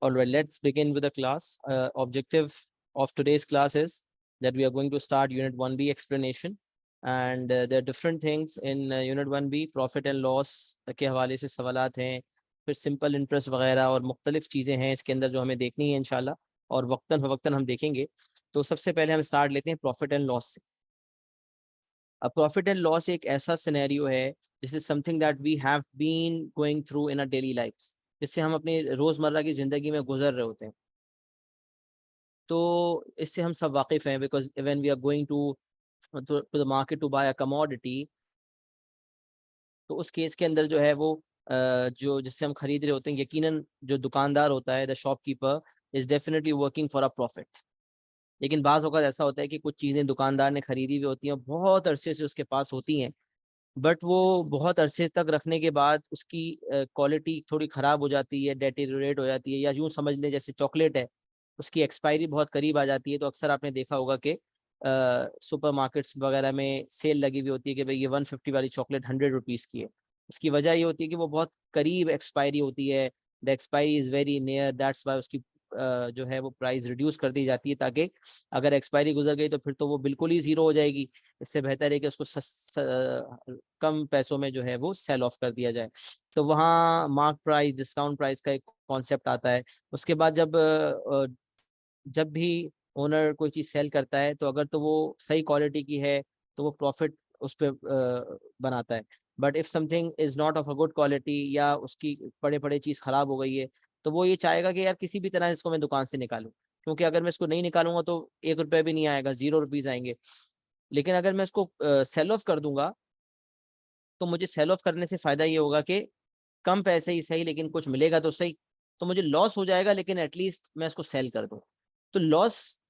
All right, let's begin with the class. Objective of today's class is that we are going to start Unit 1B explanation. And there are different things in Unit 1B, profit and loss के हवाले से सवालात हैं, फिर simple interest वगैरह और मुख्तलिफ चीज़ें हैं इसके अंदर जो हमें देखनी है इंशाल्लाह, और वक्तन फवक्तन हम देखेंगे। तो सबसे पहले हम स्टार्ट लेते हैं प्रॉफिट एंड लॉस से। अब प्रॉफिट एंड लॉस एक ऐसा सिनेरियो है, this is something that we have been going through in a daily lifes, जिससे हम अपनी रोज़मर्रा की ज़िंदगी में गुजर रहे होते हैं। तो इससे हम सब वाकिफ़ हैं, because when we are going to the market to buy a commodity, तो उस केस के अंदर जो है वो जो जिससे हम खरीद रहे होते हैं, यकीनन जो दुकानदार होता है, the shopkeeper is definitely working for a profit. लेकिन बाज़ औक़ात ऐसा होता है कि कुछ चीज़ें दुकानदार ने खरीदी हुई होती हैं, बहुत अरसे से उसके पास होती हैं, बट वो बहुत अरसे तक रखने के बाद उसकी क्वालिटी थोड़ी ख़राब हो जाती है, डेटेरियोरेट हो जाती है, या यूँ समझ लें जैसे चॉकलेट है, उसकी एक्सपायरी बहुत करीब आ जाती है। तो अक्सर आपने देखा होगा कि सुपरमार्केट्स वगैरह में सेल लगी हुई होती है कि भाई ये 150 वाली चॉकलेट 100 रुपीज़ की है। उसकी वजह ये होती है कि वो बहुत करीब एक्सपायरी होती है, the expiry is very near, that's why उसकी जो है वो प्राइस रिड्यूस कर दी जाती है, ताकि अगर एक्सपायरी गुजर गई तो फिर तो वो बिल्कुल ही ज़ीरो हो जाएगी। इससे बेहतर है कि उसको कम पैसों में जो है वो सेल ऑफ कर दिया जाए। तो वहाँ मार्क प्राइस, डिस्काउंट प्राइस का एक कॉन्सेप्ट आता है। उसके बाद जब भी ओनर कोई चीज़ सेल करता है, तो अगर तो वो सही क्वालिटी की है तो वो प्रॉफिट उस पर बनाता है। But if something is not of a good quality, या उसकी पड़े पड़े चीज़ ख़राब हो गई है, तो वो ये चाहेगा कि यार किसी भी तरह इसको मैं दुकान से निकालूं, क्योंकि अगर मैं इसको नहीं निकालूंगा तो 1 रुपये भी नहीं आएगा, 0 रुपीज़ आएंगे। लेकिन अगर मैं इसको सेल ऑफ कर दूंगा, तो मुझे सेल ऑफ करने से फ़ायदा ये होगा कि कम पैसे ही सही, लेकिन कुछ मिलेगा तो सही। तो मुझे लॉस हो जाएगा, लेकिन एटलीस्ट मैं इसको सेल कर दूँ। तो लॉस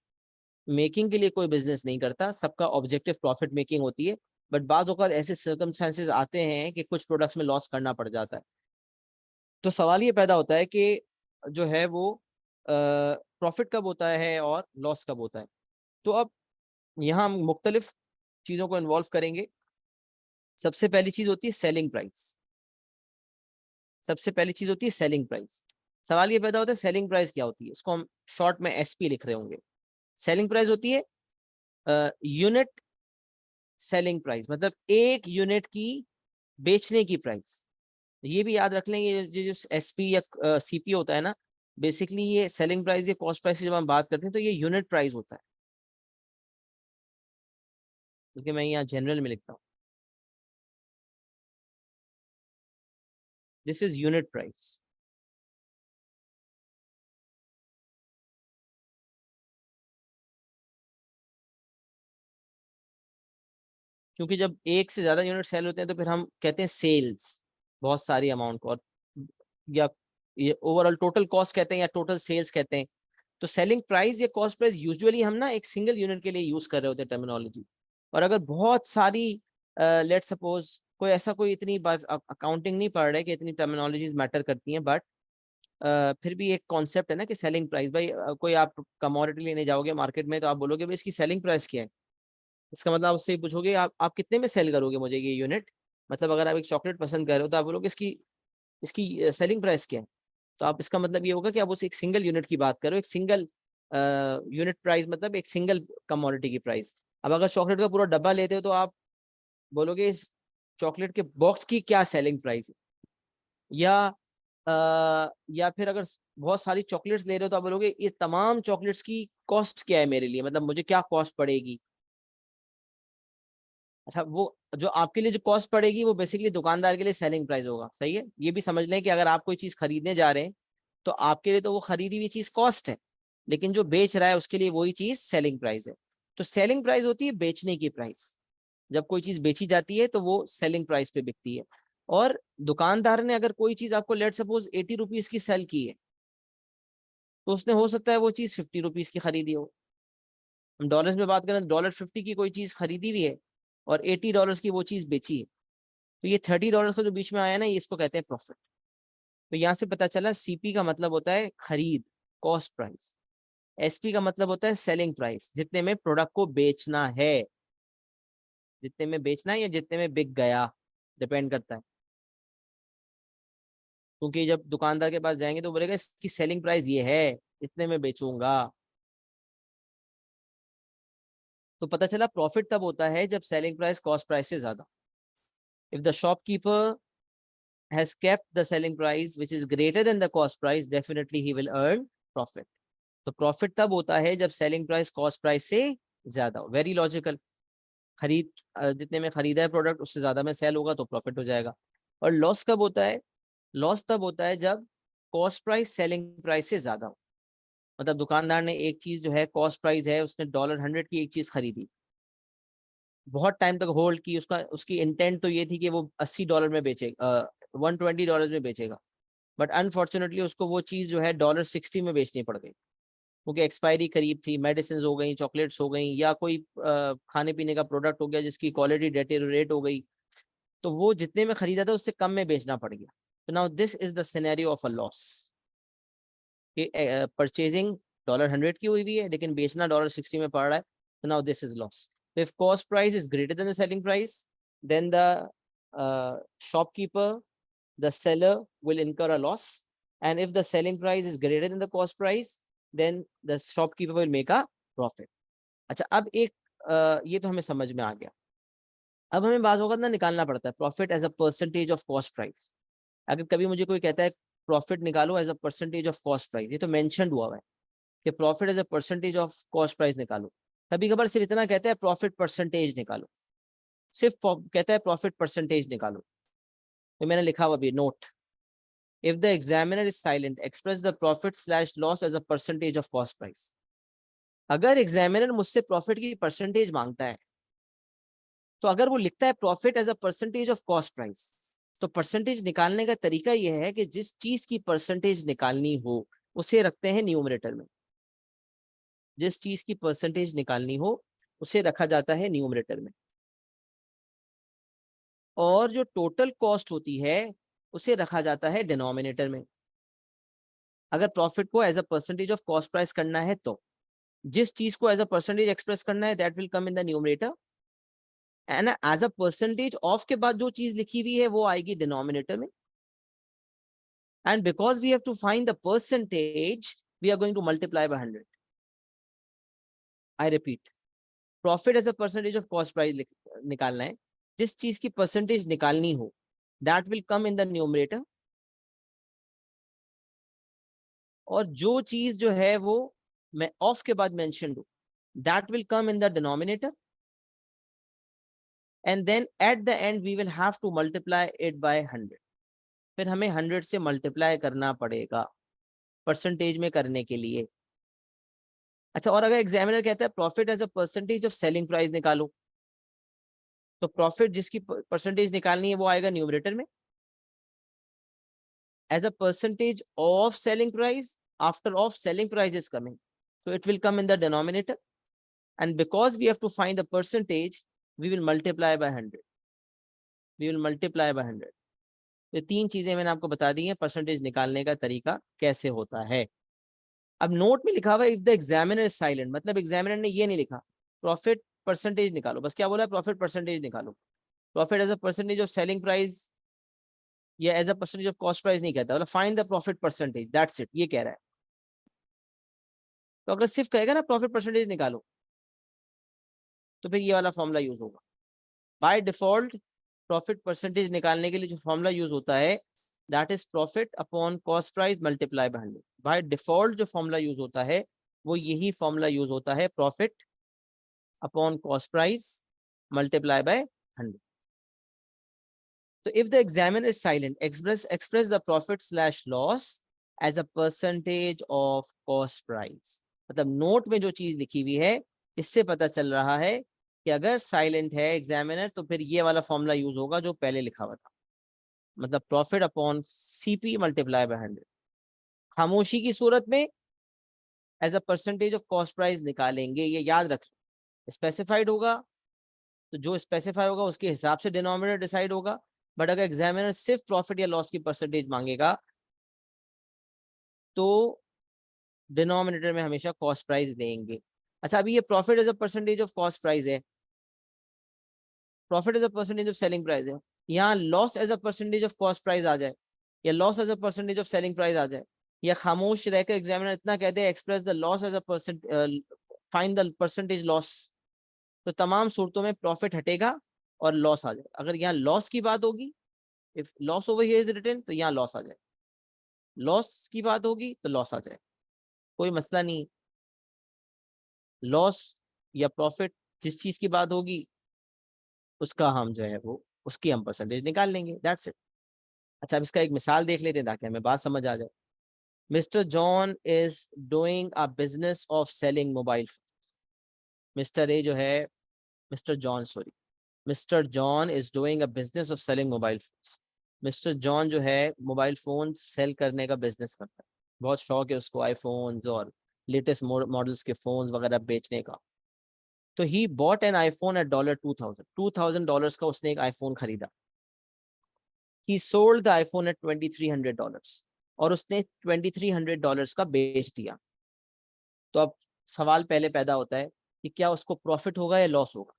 मेकिंग के लिए कोई बिजनेस नहीं करता, सबका ऑब्जेक्टिव प्रॉफिट मेकिंग होती है। बट बाज़ औक़ात ऐसे सर्कमस्टेंसेस आते हैं कि कुछ प्रोडक्ट्स में लॉस करना पड़ जाता है। तो सवाल ये पैदा होता है कि जो है वो प्रॉफिट कब होता है और लॉस कब होता है। तो अब यहाँ हम मुख्तलिफ चीज़ों को इन्वॉल्व करेंगे। सबसे पहली चीज़ होती है सेलिंग प्राइस। सबसे पहली चीज़ होती है सेलिंग प्राइस। सवाल ये पैदा होता है सेलिंग प्राइस क्या होती है, इसको हम शॉर्ट में एसपी लिख रहे होंगे। सेलिंग प्राइस होती है यूनिट सेलिंग प्राइस, मतलब एक यूनिट की बेचने की प्राइस। ये भी याद रख लेंगे, ये जो एसपी या सीपी होता है ना, बेसिकली ये सेलिंग प्राइस या कॉस्ट प्राइस की जब हम बात करते हैं तो ये यूनिट प्राइस होता है, क्योंकि मैं यहाँ जनरल में लिखता हूँ, दिस इज यूनिट प्राइस। क्योंकि जब एक से ज्यादा यूनिट सेल होते हैं तो फिर हम कहते हैं सेल्स, बहुत सारी अमाउंट को, और या ये ओवरऑल टोटल कॉस्ट कहते हैं या टोटल सेल्स कहते हैं। तो सेलिंग प्राइस या कॉस्ट प्राइस यूजुअली हम ना एक सिंगल यूनिट के लिए यूज कर रहे होते हैं टर्मिनोलॉजी। और अगर बहुत सारी लेट सपोज कोई इतनी अकाउंटिंग नहीं पढ़ रहे कि इतनी टर्मिनोलॉजीज मैटर करती हैं, बट फिर भी एक कॉन्सेप्ट है ना कि सेलिंग प्राइस। भाई कोई आप कमोडिटी लेने जाओगे मार्केट में, तो आप बोलोगे भाई इसकी सेलिंग प्राइस क्या है। इसका मतलब आप उससे ही पूछोगे आप कितने में सेल करोगे मुझे ये यूनिट। मतलब अगर आप एक चॉकलेट पसंद कर रहे हो तो आप बोलोगे इसकी इसकी सेलिंग प्राइस क्या है। तो आप इसका मतलब ये होगा कि आप उस एक सिंगल यूनिट की बात करो, एक सिंगल यूनिट प्राइस, मतलब एक सिंगल कमोडिटी की प्राइस। अब अगर चॉकलेट का पूरा डब्बा लेते हो तो आप बोलोगे इस चॉकलेट के बॉक्स की क्या सेलिंग प्राइस है। या फिर अगर बहुत सारी चॉकलेट्स ले रहे हो तो आप बोलोगे ये तमाम चॉकलेट्स की कॉस्ट क्या है मेरे लिए, मतलब मुझे क्या कॉस्ट पड़ेगी। अच्छा, वो जो आपके लिए जो कॉस्ट पड़ेगी वो बेसिकली दुकानदार के लिए सेलिंग प्राइस होगा। सही है, ये भी समझ लें कि अगर आप कोई चीज़ खरीदने जा रहे हैं तो आपके लिए तो वो खरीदी हुई चीज़ कॉस्ट है, लेकिन जो बेच रहा है उसके लिए वही चीज़ सेलिंग प्राइस है। तो सेलिंग प्राइस होती है बेचने की प्राइस। जब कोई चीज़ बेची जाती है तो वो सेलिंग प्राइस पे बिकती है। और दुकानदार ने अगर कोई चीज़ आपको लेट सपोज 80 रुपीज़ की सेल की है, तो उसने हो सकता है वो चीज़ 50 रुपीज़ की खरीदी हो। हम डॉलर्स में बात करें तो $50 की कोई चीज़ खरीदी हुई है और $80 की वो चीज़ बेची है। तो ये $30 का जो बीच में आया ना, ये इसको कहते हैं प्रॉफिट। तो यहाँ से पता चला सीपी का मतलब होता है खरीद, कॉस्ट प्राइस। एसपी का मतलब होता है सेलिंग प्राइस, जितने में प्रोडक्ट को बेचना है, जितने में बेचना है या जितने में बिक गया, डिपेंड करता है। क्योंकि जब दुकानदार के पास जाएंगे तो बोलेगा इसकी सेलिंग प्राइस ये है, इतने में बेचूंगा। तो पता चला प्रॉफिट तब होता है जब सेलिंग प्राइस कॉस्ट प्राइस से ज्यादा। If the shopkeeper has kept the selling price which is greater than the cost price, definitely he will earn profit. तो प्रॉफिट तब होता है जब सेलिंग प्राइस कॉस्ट प्राइस से ज्यादा हो। Very logical. जितने में खरीदा है प्रोडक्ट उससे ज्यादा में सेल होगा तो प्रॉफिट हो जाएगा। और लॉस कब होता है? लॉस तब होता है जब कॉस्ट प्राइस सेलिंग प्राइस से ज्यादा हो। मतलब दुकानदार ने एक चीज जो है कॉस्ट प्राइस है, उसने $100 की एक चीज खरीदी, बहुत टाइम तक होल्ड की, उसकी इंटेंट तो ये थी कि वो $80 में बेचेगा, $120 में बेचेगा। बट अनफॉर्चुनेटली उसको वो चीज जो है $60 में बेचनी पड़ गई, क्योंकि एक्सपायरी करीब थी, मेडिसिन हो गई, चॉकलेट्स हो गई, या कोई खाने पीने का प्रोडक्ट हो गया जिसकी क्वालिटी डेटेरियोरेट हो गई, तो वो जितने में खरीदा था उससे कम में बेचना पड़ गया। तो now this is the scenario of a loss, कि परचेजिंग $100 की हुई है लेकिन बेचना $60 में पड़ रहा है, तो now this is loss. If cost price is greater than the selling price, then the shopkeeper, the seller will incur a loss, and if the selling price is greater than the cost price, then the shopkeeper will make a profit. अच्छा, अब एक ये तो हमें समझ में आ गया। अब हमें बात होगा ना निकालना पड़ता है profit as a percentage of cost price. अगर कभी मुझे कोई कहता है प्रॉफिट निकालो as a percentage of cost price, ये तो मेंशन हुआ है कि profit as a percentage of cost price निकालो। कभी कभार सिर्फ इतना कहता है प्रॉफिट परसेंटेज निकालो, सिर्फ कहता है प्रॉफिट परसेंटेज निकालो। तो मैंने लिखा हुआ भी note, if the examiner is silent, express the profit/loss as a percentage of cost price. अगर एग्जामिनर मुझसे प्रॉफिट की परसेंटेज मांगता है, तो अगर वो लिखता है profit as a percentage of cost price, तो परसेंटेज निकालने का तरीका यह है कि जिस चीज की परसेंटेज निकालनी हो उसे रखते हैं न्यूमरेटर में। जिस चीज की परसेंटेज निकालनी हो उसे रखा जाता है न्यूमरेटर में, और जो टोटल कॉस्ट होती है उसे रखा जाता है डिनोमिनेटर में। अगर प्रॉफिट को as a percentage of cost price करना है तो जिस चीज को एज अ परसेंटेज एक्सप्रेस करना है that will come in the numerator, and as a percentage of के बाद जो चीज लिखी हुई है वो आएगी डिनोमिनेटर में। And because we have to find the percentage, we are going to multiply by 100। I repeat, profit as a percentage of cost price निकालना है, जिस चीज की परसेंटेज निकालनी हो that will come in the numerator, और जो चीज जो है वो मैं ऑफ के बाद मेंशन हूं that will come in the denominator, and then at the end we will have to multiply it by 100। फिर हमें 100 से मल्टीप्लाई करना पड़ेगा परसेंटेज में करने के लिए। अच्छा, और अगर एग्जामिनर कहता है profit as a percentage of selling price निकालो, तो प्रॉफिट जिसकी परसेंटेज निकालनी है वो आएगा न्यूमरेटर में, as a percentage of selling price, after of selling price is coming, so it will come in the denominator, and because we have to find the percentage we will multiply by 100। we will multiply by 100। ये तीन चीजें मैंने आपको बता दी हैं percentage निकालने का तरीका कैसे होता है। अब नोट में लिखा हुआ है if the examiner is silent, मतलब एग्जामिनर ने ये नहीं लिखा प्रॉफिट परसेंटेज निकालो, बस क्या बोला है प्रॉफिट परसेंटेज निकालो। Profit as a percentage of selling price या as a percentage of cost price नहीं कहता, मतलब find the profit percentage, that's it, ये कह रहा है। तो अगर सिर्फ कहेगा ना प्रॉफिट परसेंटेज निकालो, तो फिर ये वाला फॉर्मूला यूज होगा। बाय डिफॉल्ट प्रॉफिट परसेंटेज निकालने के लिए जो फॉर्मूला यूज होता है that is profit upon cost price multiply by 100। By default जो फॉर्मूला यूज होता है वो यही फॉर्मूला यूज होता है, profit upon cost price multiply by 100। तो if the examiner is silent, express the profit slash loss as a percentage of cost price. मतलब note में जो चीज लिखी हुई है इससे पता चल रहा है कि अगर साइलेंट है एग्जामिनर तो फिर ये वाला फॉर्मूला यूज होगा जो पहले लिखा हुआ था, मतलब profit upon CP multiply by 100। खामोशी की सूरत में as a percentage of cost price निकालेंगे, ये याद रख। स्पेसिफाइड होगा तो जो स्पेसिफाई होगा उसके हिसाब से डिनोमिनेटर डिसाइड होगा, बट अगर एग्जामिनर सिर्फ प्रॉफिट या लॉस की परसेंटेज मांगेगा तो डिनोमिनेटर में हमेशा कॉस्ट प्राइस देंगे। अच्छा, अभी ये profit as a percentage of cost price है, profit as a percentage of selling price है, यहाँ loss as a percentage of cost price आ जाए, या loss as a percentage of selling price आ जाए, या खामोश रहकर एग्जामिनर इतना कहते हैं express the loss as a percent, find the percentage loss, तो तमाम सूरतों में प्रॉफिट हटेगा और लॉस आ जाए। अगर यहाँ लॉस की बात होगी, if loss over here is written, तो यहाँ लॉस आ जाए, लॉस की बात होगी तो लॉस आ जाए, कोई मसला नहीं। लॉस या प्रॉफिट जिस चीज की बात होगी उसका हम जो है वो उसकी हम परसेंटेज निकाल लेंगे, दैट्स इट। अच्छा, अब इसका एक मिसाल देख लेते हैं ताकि हमें बात समझ आ जाए। Mister John is doing a business of selling mobile. Mister A जो है, mister John sorry, mister John is doing a business of selling mobile phones. Mister John जो है मोबाइल फोन सेल करने का बिजनेस करता है, बहुत शौक है उसको आईफोन्स और लेटेस्ट मॉडल्स के फोन वगैरह बेचने का। तो he bought an iPhone at $2000 का उसने एक आईफोन खरीदा। He sold the iPhone at $2300, और उसने $2300 का बेच दिया। तो अब सवाल पहले पैदा होता है कि क्या उसको प्रॉफिट होगा या लॉस होगा।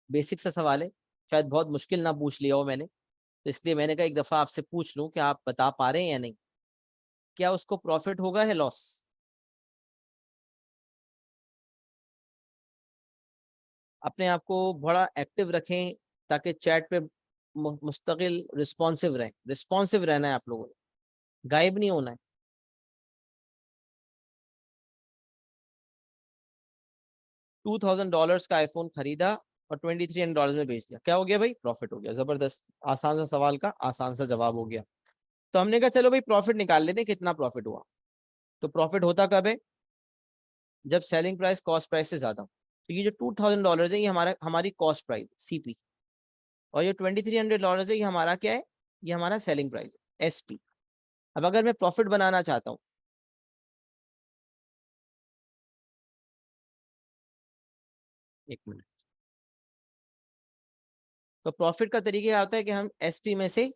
बेसिक सा सवाल है, शायद बहुत मुश्किल ना पूछ लिया हो मैंने, तो इसलिए मैंने कहा एक दफा आपसे पूछ लूं कि आप बता पा रहे हैं या नहीं, क्या उसको प्रॉफिट होगा या लॉस। अपने आप को बड़ा एक्टिव रखें ताकि चैट पे मुस्तकिल रिस्पॉन्सिव रहना है आप लोगों ने, गायब नहीं होना है। $2000 का आईफोन खरीदा और $2300 में बेच दिया, क्या हो गया भाई, प्रॉफिट हो गया। जबरदस्त, आसान सा सवाल का आसान सा जवाब हो गया। तो हमने कहा चलो भाई प्रॉफिट निकाल लेते हैं, कितना प्रॉफिट हुआ। तो प्रॉफिट होता कब है, जब सेलिंग प्राइस कॉस्ट प्राइस से ज्यादा हो। तो ये जो $2000 है ये हमारी कॉस्ट प्राइस सीपी, और ये $2300 है ये हमारा क्या है, ये हमारा सेलिंग प्राइस एसपी। अब अगर मैं प्रॉफिट बनाना चाहता हूँ, एक मिनट, तो प्रॉफिट का तरीका क्या होता है कि हम एसपी में से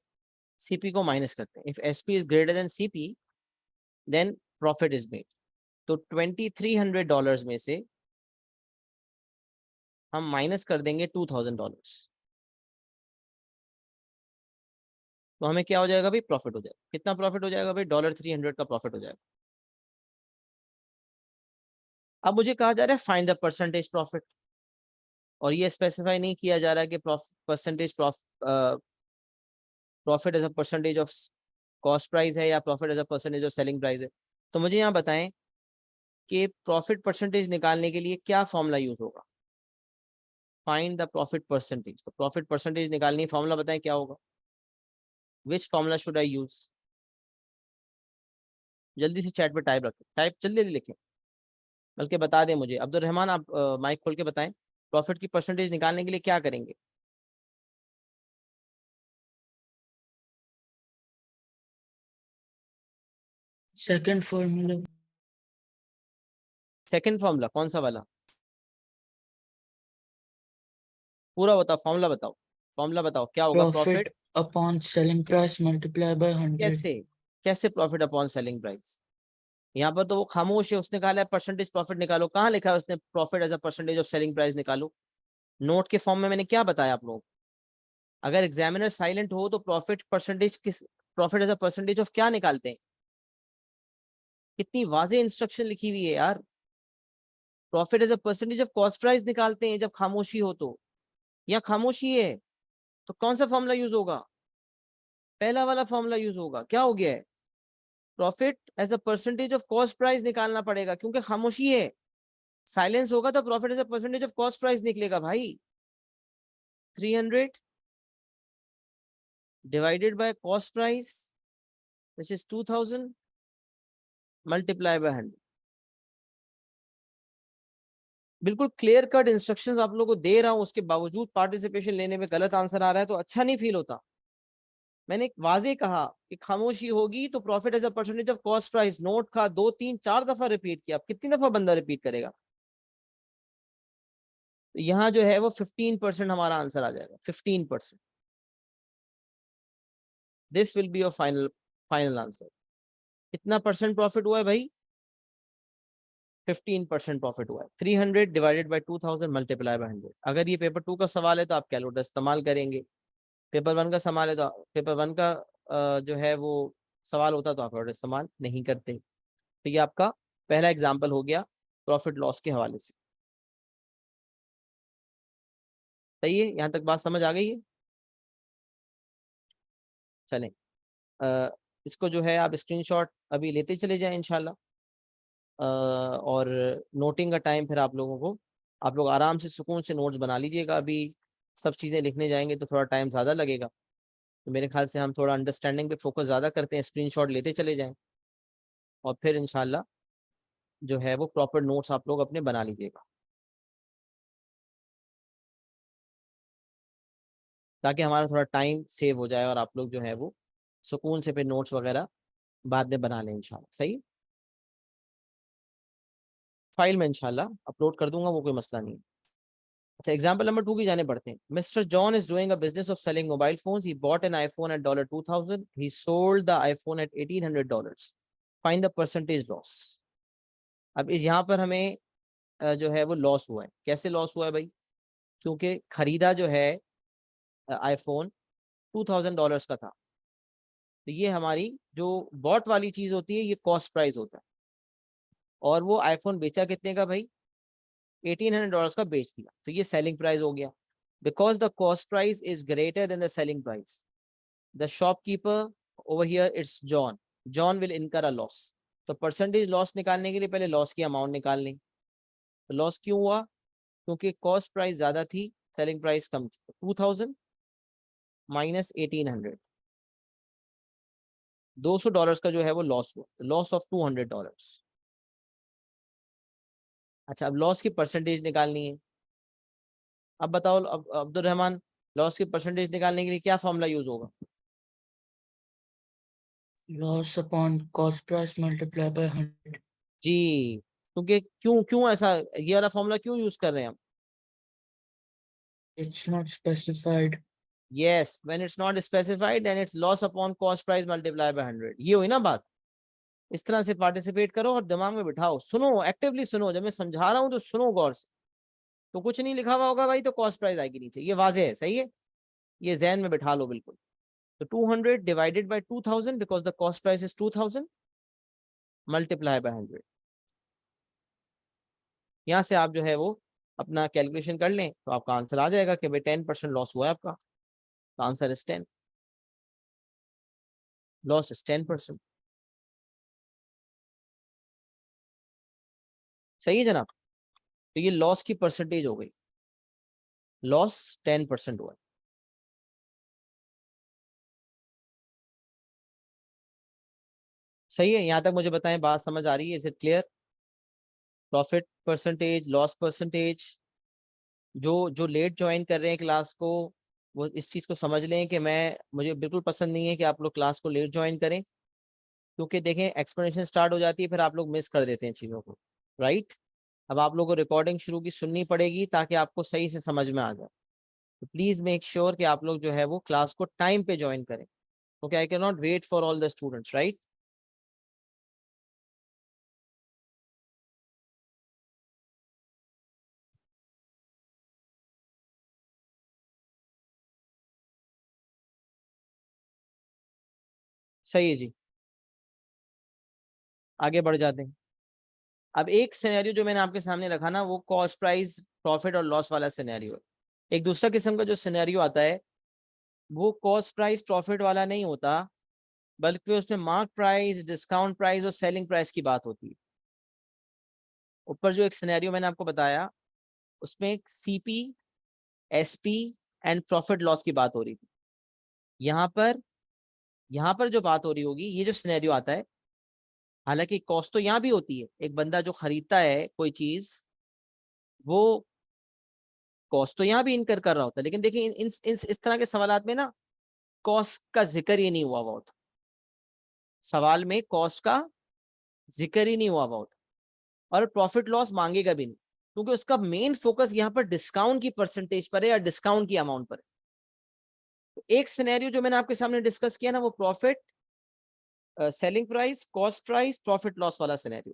सीपी को माइनस करते हैं। If SP is greater than CP then profit is made. तो $2300 में से हम माइनस कर देंगे $2000, तो हमें क्या हो जाएगा भाई, प्रॉफिट हो जाएगा। कितना प्रॉफिट हो जाएगा भाई, $300 का प्रॉफिट हो जाएगा। अब मुझे कहा जा रहा है फाइंड द परसेंटेज प्रॉफिट, और ये स्पेसिफाई नहीं किया जा रहा है कि percentage profit as a percentage of cost price है या profit as a percentage of selling price है। तो मुझे यहाँ बताएं कि प्रॉफिट परसेंटेज निकालने के लिए क्या फॉर्मूला यूज होगा। फाइंड द प्रॉफिट परसेंटेज, तो प्रॉफिट परसेंटेज निकालनी फॉर्मूला बताएं क्या होगा, which formula should I use. जल्दी से चैट पे टाइप रखें, टाइप जल्दी लिखें, बल्कि बता दें मुझे। अब्दुल रहमान आप माइक खोल के बताएं प्रॉफिट की परसेंटेज निकालने के लिए क्या करेंगे। Second formula. सेकंड फॉर्मूला कौन सा वाला, पूरा बताओ, फॉर्मूला बताओ, फॉर्मूला बताओ क्या होगा। Profit profit upon selling price multiply by 100। कैसे, कैसे प्रॉफिट अपॉन सेलिंग प्राइस। यहाँ पर तो वो खामोश है, उसने कहा है परसेंटेज प्रॉफिट निकालो, कहाँ लिखा है उसने profit as a percentage of selling price निकालो। नोट के फॉर्म में मैंने क्या बताया आप लोगों को। अगर एग्जामिनर साइलेंट हो तो प्रॉफिट परसेंटेज किस, profit as a percentage of क्या निकालते हैं। कितनी वाजे इंस्ट्रक्शन लिखी हुई है यार। Profit as a percentage of cost price निकालते हैं जब खामोशी हो तो, या खामोशी है तो कौन सा फॉर्मूला यूज होगा, पहला वाला फॉर्मूला यूज होगा। क्या हो गया है, profit as a percentage of cost price निकालना पड़ेगा क्योंकि खामोशी है। साइलेंस होगा तो profit as a percentage of cost price निकलेगा भाई। 300 divided by cost price which is 2000 multiply by 100। बिल्कुल क्लियर कट इंस्ट्रक्शंस आप लोगों को दे रहा हूं, उसके बावजूद पार्टिसिपेशन लेने में गलत आंसर आ रहा है तो अच्छा नहीं फील होता। मैंने एक वाजे कहा कि खामोशी होगी तो profit as a percentage of cost price, note का 2 3 4 दफा रिपीट किया, अब कितनी दफा बंदा रिपीट करेगा। तो यहाँ जो है वो 15% हमारा आंसर आ जाएगा, 15%। This will be your final final answer. कितना परसेंट प्रॉफिट हुआ है भाई, 15% प्रॉफिट हुआ है। 300 डिवाइडेड बाई 2000 मल्टीप्लाई बाई 100। अगर ये पेपर 2 का सवाल है तो आप कैलकुलेटर इस्तेमाल करेंगे, पेपर 1 का सवाल है तो पेपर 1 का जो है वो सवाल होता तो आप ऑर्डर इस्तेमाल नहीं करते। तो ये आपका पहला एग्जाम्पल हो गया प्रॉफिट लॉस के हवाले से। सही है, यहाँ तक बात समझ आ गई है? चलें, इसको जो है आप स्क्रीनशॉट अभी लेते चले जाएं इंशाल्लाह। और नोटिंग का टाइम फिर आप लोगों को, आप लोग आराम से सुकून से नोट्स बना लीजिएगा। अभी सब चीज़ें लिखने जाएंगे तो थोड़ा टाइम ज़्यादा लगेगा, तो मेरे ख्याल से हम थोड़ा अंडरस्टैंडिंग पे फोकस ज़्यादा करते हैं, स्क्रीनशॉट लेते चले जाएं और फिर इंशाल्लाह जो है वो प्रॉपर नोट्स आप लोग अपने बना लीजिएगा, ताकि हमारा थोड़ा टाइम सेव हो जाए और आप लोग जो है वो सुकून से फिर नोट्स वगैरह बाद में बना लें इंशाल्लाह। सही, फाइल में इंशाल्लाह अपलोड कर दूंगा, वो कोई मसला नहीं है। अच्छा, एग्जाम्पल नंबर 2 की जाने पड़ते हैं। Mister John is doing a business of selling mobile phones. He bought an iPhone at $2000. He sold the iPhone at $1800. Find the percentage loss. अब इस यहाँ पर हमें जो है वो लॉस हुआ है। कैसे लॉस हुआ है भाई? क्योंकि खरीदा जो है आईफोन $2000 का था। तो ये हमारी जो बॉट वाली चीज होती है ये कॉस्ट प्राइस होता है, और वो आईफोन बेचा कितने का भाई? $1800 का बेच दिया, तो ये सेलिंग प्राइस हो गया। Because the cost price is greater than the selling price, the shopkeeper over here it's John, John will इनकर अ लॉस। तो परसेंटेज लॉस निकालने के लिए पहले लॉस की अमाउंट निकाल लें। तो लॉस क्यों हुआ? क्योंकि कॉस्ट प्राइस ज्यादा थी, सेलिंग प्राइस कम थी। 2000 माइनस 1800, $200 का जो है वो लॉस हुआ, लॉस ऑफ $200। अच्छा, अब लॉस की परसेंटेज निकालनी है। अब बताओ, अब अब्दुल रहमान, लॉस की परसेंटेज निकालने के लिए क्या फॉर्मूला यूज होगा? Loss upon cost price multiplied by 100. जी, क्योंकि क्यों क्यों ऐसा ये वाला फॉर्मूला क्यों यूज कर रहे हैं हम? It's not specified. Yes, when it's not specified then it's loss upon cost price multiply by 100। ये हुई ना बात। इस तरह से पार्टिसिपेट करो और दिमाग में बिठाओ, सुनो, एक्टिवली सुनो। जब मैं समझा रहा हूँ तो सुनो गौर से। तो कुछ नहीं लिखा हुआ होगा भाई तो कॉस्ट प्राइस आएगी नीचे, ये वाजे है। सही है, ये जहन में बिठा लो बिल्कुल। तो 200 divided by 2000 because the cost price is 2000 multiply by 100। यहाँ से आप जो है वो अपना कैलकुलेशन कर लें तो आपका आंसर आ जाएगा कि भाई 10% लॉस हुआ है आपका। तो आंसर इज 10, लॉस इज 10%। सही है जनाब? तो ये लॉस की परसेंटेज हो गई, लॉस 10% हुआ है। सही है, यहाँ तक मुझे बताएं, बात समझ आ रही है? Is it clear? Profit percentage, loss percentage. जो जो लेट ज्वाइन कर रहे हैं क्लास को, वो इस चीज़ को समझ लें कि मुझे बिल्कुल पसंद नहीं है कि आप लोग क्लास को लेट ज्वाइन करें, क्योंकि देखें एक्सप्लेनेशन स्टार्ट हो जाती है फिर आप लोग मिस कर देते हैं चीज़ों को। राइट, अब आप लोगों को रिकॉर्डिंग शुरू की सुननी पड़ेगी ताकि आपको सही से समझ में आ जाए। तो प्लीज़ मेक श्योर कि आप लोग जो है वो क्लास को टाइम पे ज्वाइन करें, क्योंकि I can not wait for all the students. Right, सही है जी, आगे बढ़ जाते हैं। अब एक सिनेरियो जो मैंने आपके सामने रखा ना, वो कॉस्ट प्राइस प्रॉफिट और लॉस वाला सिनेरियो है। एक दूसरा किस्म का जो सिनेरियो आता है वो कॉस्ट प्राइस प्रॉफिट वाला नहीं होता, बल्कि उसमें मार्क प्राइस, डिस्काउंट प्राइस और सेलिंग प्राइस की बात होती है। ऊपर जो एक सिनेरियो मैंने आपको बताया उसमें CP, SP and profit loss की बात हो रही थी। यहाँ पर यहाँ पर जो बात हो रही होगी, ये जो सिनेरियो आता है, हालांकि कॉस्ट तो यहाँ भी होती है। एक बंदा जो खरीदता है कोई चीज, वो कॉस्ट तो यहाँ भी इनकर कर रहा होता है, लेकिन देखिए इस तरह के सवालात में ना कॉस्ट का जिक्र ही नहीं हुआ हुआ होता। सवाल में कॉस्ट का जिक्र ही नहीं हुआ हुआ होता, और प्रॉफिट लॉस मांगेगा भी नहीं, क्योंकि उसका मेन फोकस यहाँ पर डिस्काउंट की परसेंटेज पर है या डिस्काउंट की अमाउंट पर है। तो एक सिनेरियो जो मैंने आपके सामने डिस्कस किया ना, वो profit, selling price, cost price, profit loss वाला सिनेरियो।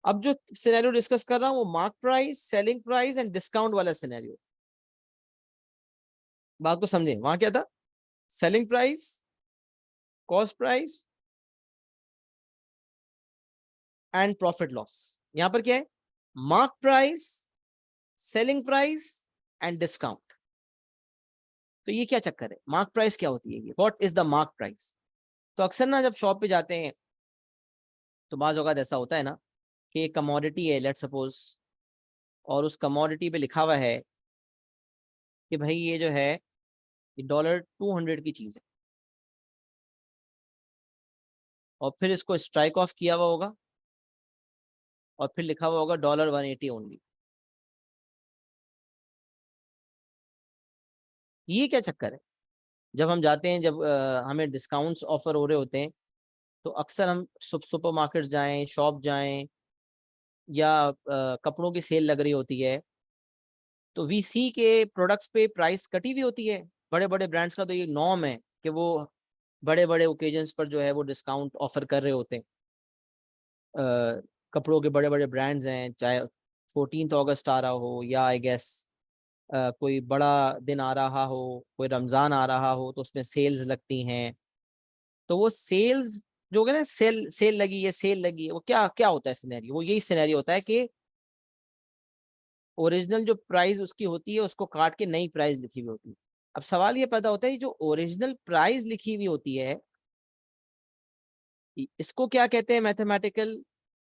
अब जो सिनेरियो डिस्कस कर रहा हूँ वो mark price, selling price and discount वाला सिनेरियो। बात को समझे, वहां क्या था? Selling price, cost price and profit loss. यहां पर क्या है, mark price, selling price and discount. तो ये क्या चक्कर है, मार्क प्राइस क्या होती है, ये what is the mark price. तो अक्सर ना जब शॉप पे जाते हैं तो बाज़ औक़ात ऐसा होता है ना कि एक कमोडिटी है लेट्स सपोज, और उस कमोडिटी पे लिखा हुआ है कि भाई ये जो है ये $200 की चीज है, और फिर इसको स्ट्राइक ऑफ किया हुआ होगा और फिर लिखा हुआ होगा $180 ओनली। ये क्या चक्कर है, जब हम जाते हैं, जब हमें डिस्काउंट्स ऑफर हो रहे होते हैं तो अक्सर हम सुपर मार्केट जाएं, शॉप जाएं, या कपड़ों की सेल लग रही होती है तो वीसी के प्रोडक्ट्स पे प्राइस कटी हुई होती है। बड़े बड़े ब्रांड्स का तो ये नॉर्म है कि वो बड़े बड़े ओकेजन्स पर जो है वो डिस्काउंट ऑफर कर रहे होते हैं। कपड़ों के बड़े बड़े ब्रांड्स हैं, चाहे 14 अगस्त आ रहा हो या आई गेस कोई बड़ा दिन आ रहा हो, कोई रमज़ान आ रहा हो, तो उसमें सेल्स लगती हैं। तो वो सेल्स जो है ना, सेल सेल लगी है, सेल लगी है, वो क्या क्या होता है सिनेरियो, वो यही सिनेरियो होता है कि ओरिजिनल जो प्राइस उसकी होती है उसको काट के नई प्राइस लिखी हुई होती है। अब सवाल ये पैदा होता है, जो ओरिजिनल प्राइस लिखी हुई होती है इसको क्या कहते हैं मैथमेटिकल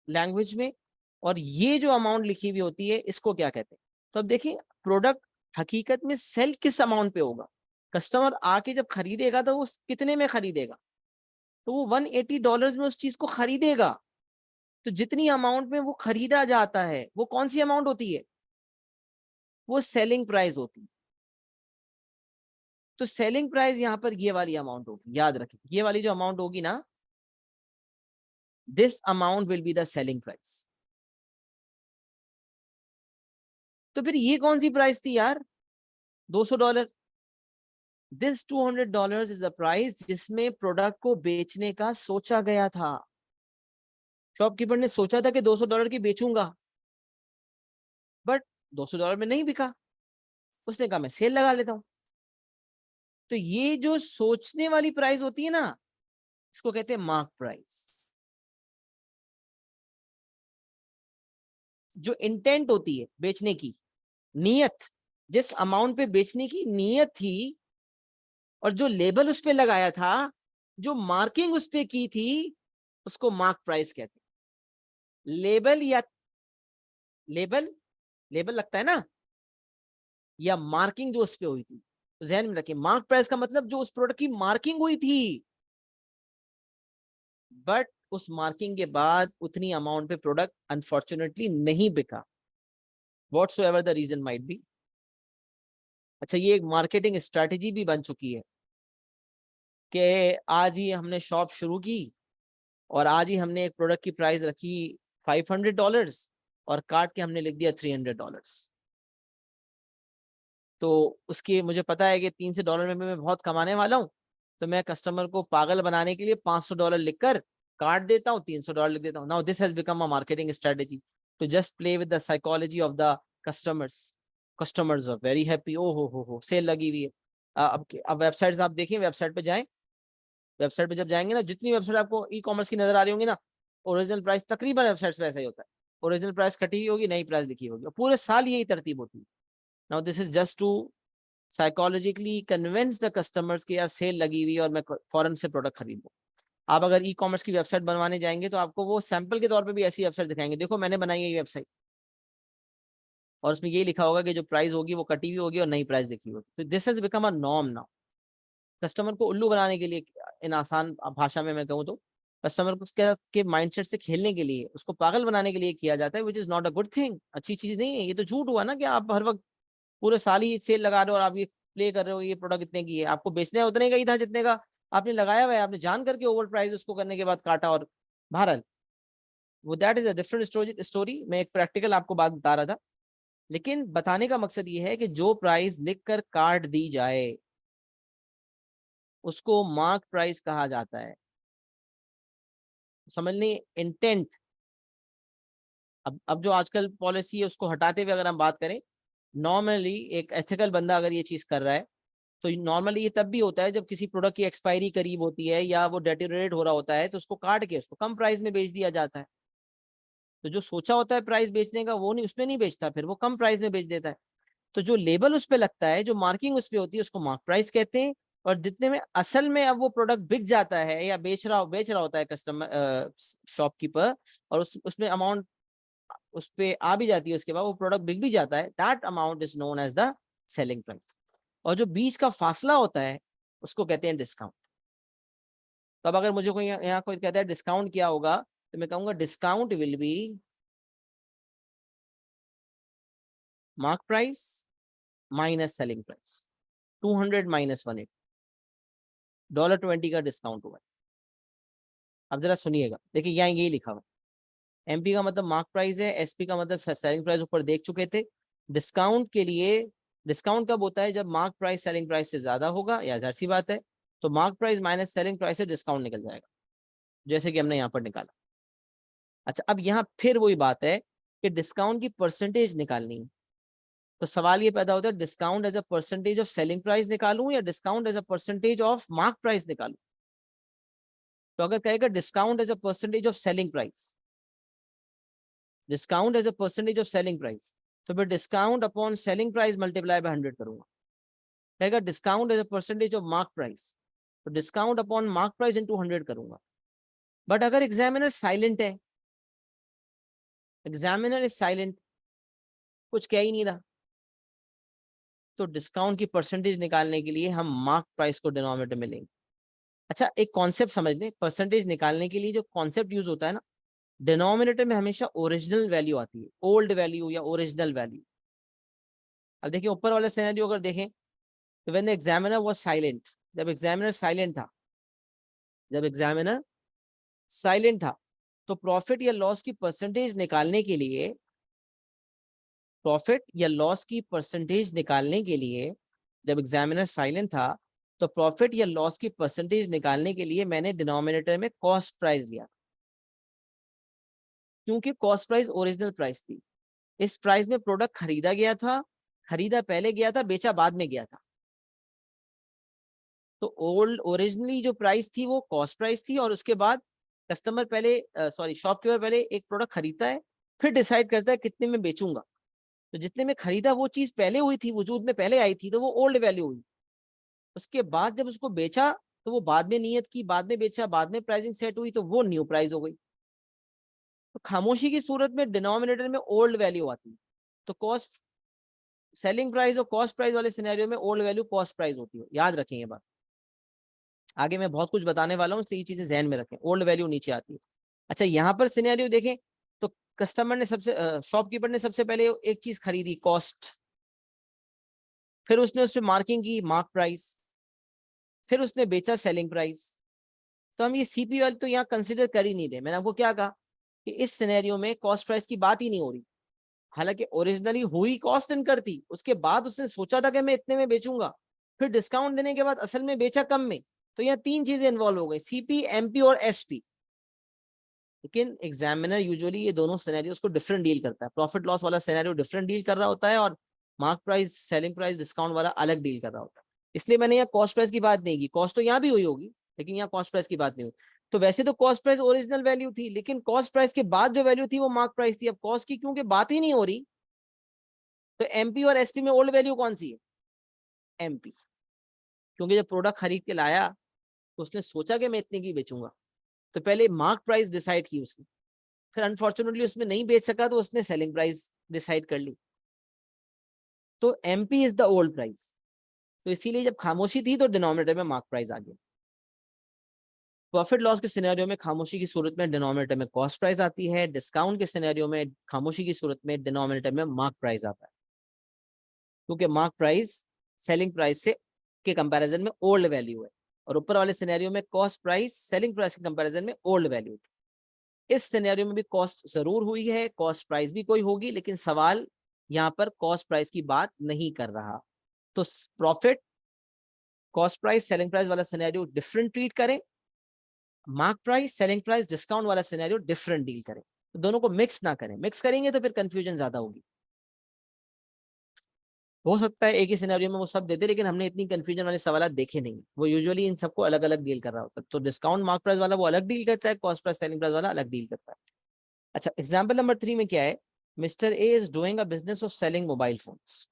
लैंग्वेज में, और ये जो अमाउंट लिखी हुई होती है इसको क्या कहते हैं। तो अब देखिए, प्रोडक्ट हकीकत में सेल किस अमाउंट पे होगा, कस्टमर आके जब खरीदेगा तो वो कितने में खरीदेगा, तो वो $180 में उस चीज को खरीदेगा। तो जितनी अमाउंट में वो खरीदा जाता है वो कौन सी अमाउंट होती है, वो सेलिंग प्राइस होती है। तो सेलिंग प्राइस यहाँ पर ये वाली अमाउंट होगी, याद रखें ये वाली जो अमाउंट होगी ना, this amount will be the selling price. तो फिर ये कौन सी प्राइस थी यार, $200। दिस $200 इज द प्राइस जिसमें प्रोडक्ट को बेचने का सोचा गया था। शॉपकीपर ने सोचा था कि $200 की बेचूंगा, बट $200 में नहीं बिका, उसने कहा मैं सेल लगा लेता हूं। तो ये जो सोचने वाली प्राइस होती है ना, इसको कहते हैं मार्क प्राइस। जो इंटेंट होती है बेचने की, नीयत, जिस अमाउंट पे बेचने की नीयत थी और जो लेबल उस पे लगाया था, जो मार्किंग उस पे की थी, उसको मार्क प्राइस कहते हैं। लेबल या लेबल लेबल लगता है ना, या मार्किंग जो उस पे हुई थी, तो ध्यान में रखिए मार्क प्राइस का मतलब जो उस प्रोडक्ट की मार्किंग हुई थी, बट उस मार्किंग के बाद उतनी अमाउंट पे प्रोडक्ट अनफॉर्चुनेटली नहीं बिका, whatsoever the reason might be. अच्छा, ये एक मार्केटिंग स्ट्रेटेजी भी बन चुकी है कि आज ही हमने शॉप शुरू की और आज ही हमने एक प्रोडक्ट की प्राइस रखी $500 और काट के हमने लिख दिया $300। तो उसके मुझे पता है कि $300 में मैं बहुत कमाने वाला हूँ, तो मैं कस्टमर को पागल बनाने के लिए $500 लिखकर काट देता हूँ, $300 लिख देता हूँ। Now this has become a marketing strategy to just play with the psychology of the customers. Customers are very happy, ओ हो सेल लगी हुई है। अब वेबसाइट्स आप देखें, वेबसाइट पे जाएं, वेबसाइट पे जब जाएंगे ना, जितनी वेबसाइट आपको ई कॉमर्स की नजर आ रही होंगी ना, ओरिजिनल प्राइस तकरीबन वेबसाइट्स पे ऐसा ही होता है, ओरिजिनल प्राइस कटी हुई होगी, नई प्राइस लिखी होगी, पूरे साल यही तरतीब होती है। Now this is just to psychologically convince the customers की यार सेल लगी हुई और मैं फौरन से प्रोडक्ट खरीदूं। आप अगर ई कॉमर्स की वेबसाइट बनवाने जाएंगे तो आपको वो सैंपल के तौर पे भी ऐसी वेबसाइट दिखाएंगे, देखो मैंने बनाई है ये वेबसाइट, और उसमें यही लिखा होगा कि जो प्राइस होगी वो कटी हुई होगी और नई प्राइस लिखी होगी। तो this has become a norm now. Customer को उल्लू बनाने के लिए, इन आसान भाषा में मैं कहूँ तो, कस्टमर को के माइंडसेट से खेलने के लिए, उसको पागल बनाने के लिए किया जाता है, which is not a good thing, अच्छी चीज नहीं है। ये तो झूठ हुआ ना कि आप हर वक्त पूरे साल ही सेल लगा रहे हो और आप ये प्ले कर रहे हो ये प्रोडक्ट इतने की है, आपको बेचने उतने का ही था जितने का आपने लगाया हुआ है, आपने जान करके ओवर प्राइस उसको करने के बाद काटा और बहरहाल वो that is a different story. मैं एक प्रैक्टिकल आपको बात बता रहा था, लेकिन बताने का मकसद ये है कि जो प्राइस लिख कर काट दी जाए उसको मार्क प्राइस कहा जाता है। समझने इंटेंट। अब जो आजकल पॉलिसी है उसको हटाते हुए अगर हम बात करें, नॉर्मली एक एथिकल बंदा अगर ये चीज कर रहा है तो नॉर्मली ये तब भी होता है जब किसी प्रोडक्ट की एक्सपायरी करीब होती है या वो डेटेरियोरेट हो रहा होता है, तो उसको काट के उसको कम प्राइस में बेच दिया जाता है। तो जो सोचा होता है प्राइस बेचने का वो नहीं, उसमें नहीं बेचता, फिर वो कम प्राइस में बेच देता है। तो जो लेबल उस पे लगता है, जो मार्किंग उस पे होती है, उसको मार्क प्राइस कहते हैं। और जितने में असल में अब वो प्रोडक्ट बिक जाता है या बेच रहा होता है कस्टमर शॉपकीपर, और उसमें अमाउंट उस पे आ भी जाती है, उसके बाद वो प्रोडक्ट बिक भी जाता है, that amount is known as the selling price. और जो बीच का फासला होता है उसको कहते हैं डिस्काउंट। तो अब अगर मुझे कोई यहाँ कोई कहता है डिस्काउंट क्या होगा, तो मैं कहूंगा discount will be mark price minus selling price. 200 minus 180, $20 का डिस्काउंट हुआ है। अब जरा सुनिएगा, देखिए यहाँ यही लिखा हुआ है, एमपी का मतलब मार्क प्राइस है, एसपी का मतलब सेलिंग प्राइस, ऊपर देख चुके थे। डिस्काउंट के लिए, डिस्काउंट कब होता है, जब मार्क प्राइस सेलिंग प्राइस से ज्यादा होगा, या जाहिर सी बात है, तो mark price minus selling price से डिस्काउंट निकल जाएगा, जैसे कि हमने यहाँ पर निकाला। अच्छा, अब यहाँ फिर वही बात है कि डिस्काउंट की परसेंटेज निकालनी है। तो सवाल ये पैदा होता है, discount as a percentage of selling price निकालूं या discount as a percentage of mark price निकालूं। तो अगर कहेगा discount as a percentage of selling price, discount as a percentage of selling price, तो फिर discount upon selling price multiply by 100 करूंगा। कहेगा discount as a percentage of mark price, तो discount upon mark price into 100 करूंगा। But अगर examiner silent है, examiner is silent, कुछ कह ही नहीं रहा, तो डिस्काउंट की परसेंटेज निकालने के लिए हम मार्क प्राइस को डिनोमिनेटर में लेंगे। अच्छा, एक कॉन्सेप्ट समझ लें, परसेंटेज निकालने के लिए जो कॉन्सेप्ट यूज होता है ना, डिनोमिनेटर में हमेशा ओरिजिनल वैल्यू आती है, ओल्ड वैल्यू या ओरिजिनल वैल्यू। अब देखिए ऊपर वाला सिनेरियो अगर देखें, तो when the examiner was silent, जब एग्जामिनर साइलेंट था, जब एग्जामिनर साइलेंट था, तो प्रॉफिट या लॉस की परसेंटेज निकालने के लिए, प्रॉफिट या लॉस की परसेंटेज निकालने के लिए, जब एग्जामिनर साइलेंट था, तो प्रॉफिट या लॉस की परसेंटेज निकालने के लिए मैंने डिनोमिनेटर में कॉस्ट प्राइस लिया, क्योंकि कॉस्ट प्राइस ओरिजिनल प्राइस थी। इस प्राइस में प्रोडक्ट खरीदा गया था, खरीदा पहले गया था, बेचा बाद में गया था। तो ओरिजिनली जो प्राइस थी वो कॉस्ट प्राइस थी, और उसके बाद कस्टमर पहले शॉपकीपर पहले एक प्रोडक्ट खरीदता है, फिर डिसाइड करता है कितने में बेचूंगा। तो जितने में खरीदा वो चीज पहले हुई थी, वजूद में पहले आई थी, तो वो ओल्ड वैल्यू हुई। उसके बाद जब उसको बेचा, तो वो बाद में नियत की, बाद में बेचा, बाद में प्राइसिंग सेट हुई, तो वो न्यू प्राइस हो गई। तो खामोशी की सूरत में डिनोमिनेटर में ओल्ड वैल्यू आती है। तो कॉस्ट सेलिंग प्राइस और कॉस्ट प्राइस वाले सिनेरियो में ओल्ड वैल्यू कॉस्ट प्राइस होती है, याद रखें ये बात। आगे मैं बहुत कुछ बताने वाला हूँ, इसलिए ये चीजें ध्यान में रखें, ओल्ड वैल्यू नीचे आती है। अच्छा, यहाँ पर सिनेरियो देखें, तो कस्टमर ने सबसे शॉपकीपर ने सबसे पहले एक चीज खरीदी, कॉस्ट, फिर उसने उस पर मार्किंग की, मार्क प्राइस, फिर उसने बेचा सेलिंग प्राइस। तो हम ये सीपी वाले तो यहाँ कंसिडर कर ही नहीं रहे। मैंने आपको क्या कहा कि इस सिनेरियो में कॉस्ट प्राइस की बात ही नहीं हो रही। हालांकि ओरिजिनली हुई कॉस्ट इनकर थी, उसके बाद उसने सोचा था कि मैं इतने में बेचूंगा, फिर डिस्काउंट देने के बाद असल में बेचा कम में। तो यहाँ तीन चीजें इन्वॉल्व हो गई, सीपी, एमपी और एसपी। लेकिन एग्जामिनर यूजुअली ये दोनों सिनेरियोस को डिफरेंट डील करता है। प्रॉफिट लॉस वाला सिनेरियो डिफरेंट डील कर रहा होता है, और mark price, selling price, discount वाला अलग डील कर रहा होता है। इसलिए मैंने यहाँ कॉस्ट प्राइस की बात नहीं की। कॉस्ट तो यहाँ भी हुई होगी, लेकिन यहाँ कॉस्ट प्राइस की बात नहीं हुई। तो वैसे तो कॉस्ट प्राइस ओरिजिनल वैल्यू थी, लेकिन कॉस्ट प्राइस के बाद जो वैल्यू थी वो मार्क प्राइस थी। अब कॉस्ट की क्योंकि बात ही नहीं हो रही, तो एमपी और एसपी में ओल्ड वैल्यू कौन सी है, एमपी। क्योंकि जब प्रोडक्ट खरीद के लाया, तो उसने सोचा कि मैं इतने की बेचूंगा, तो पहले मार्क प्राइस डिसाइड की उसने, फिर अनफॉर्चुनेटली उसमें नहीं बेच सका, तो उसने सेलिंग प्राइस डिसाइड कर ली। तो MP is the old price. तो इसीलिए जब खामोशी थी तो डिनोमिनेटर में मार्क प्राइस आ गया। प्रॉफिट लॉस के सिनेरियो में खामोशी की सूरत में डिनोमिनेटर में कॉस्ट प्राइस आती है, डिस्काउंट के सिनेरियो में खामोशी की सूरत में डिनोमिनेटर में मार्क प्राइस आता है, क्योंकि मार्क प्राइस सेलिंग प्राइस से के कंपैरिजन में ओल्ड वैल्यू है, और ऊपर वाले सिनेरियो में कॉस्ट प्राइस सेलिंग प्राइस के कंपैरिजन में ओल्ड वैल्यू। इस सिनेरियो में भी कॉस्ट जरूर हुई है, कॉस्ट प्राइस भी कोई होगी, लेकिन सवाल यहाँ पर कॉस्ट प्राइस की बात नहीं कर रहा। तो profit, cost price, selling price वाला सिनेरियो डिफरेंट ट्रीट करें, mark price, selling price, discount वाला सिनेरियो डिफरेंट डील करें। तो दोनों को मिक्स ना करें, मिक्स करेंगे तो फिर कंफ्यूजन ज्यादा होगी। हो सकता है एक ही सिनेरियो में वो सब दे दे, लेकिन हमने इतनी कंफ्यूजन वाले सवाल देखे नहीं। वो यूजुअली इन सबको अलग अलग डील कर रहा होता है। तो डिस्काउंट मार्क प्राइस वाला वो अलग डील करता है, कॉस्ट प्राइस सेलिंग प्राइस वाला अलग डील करता है। अच्छा, एग्जाम्पल नंबर 3 में क्या है, mister A is doing a business of selling mobile phones.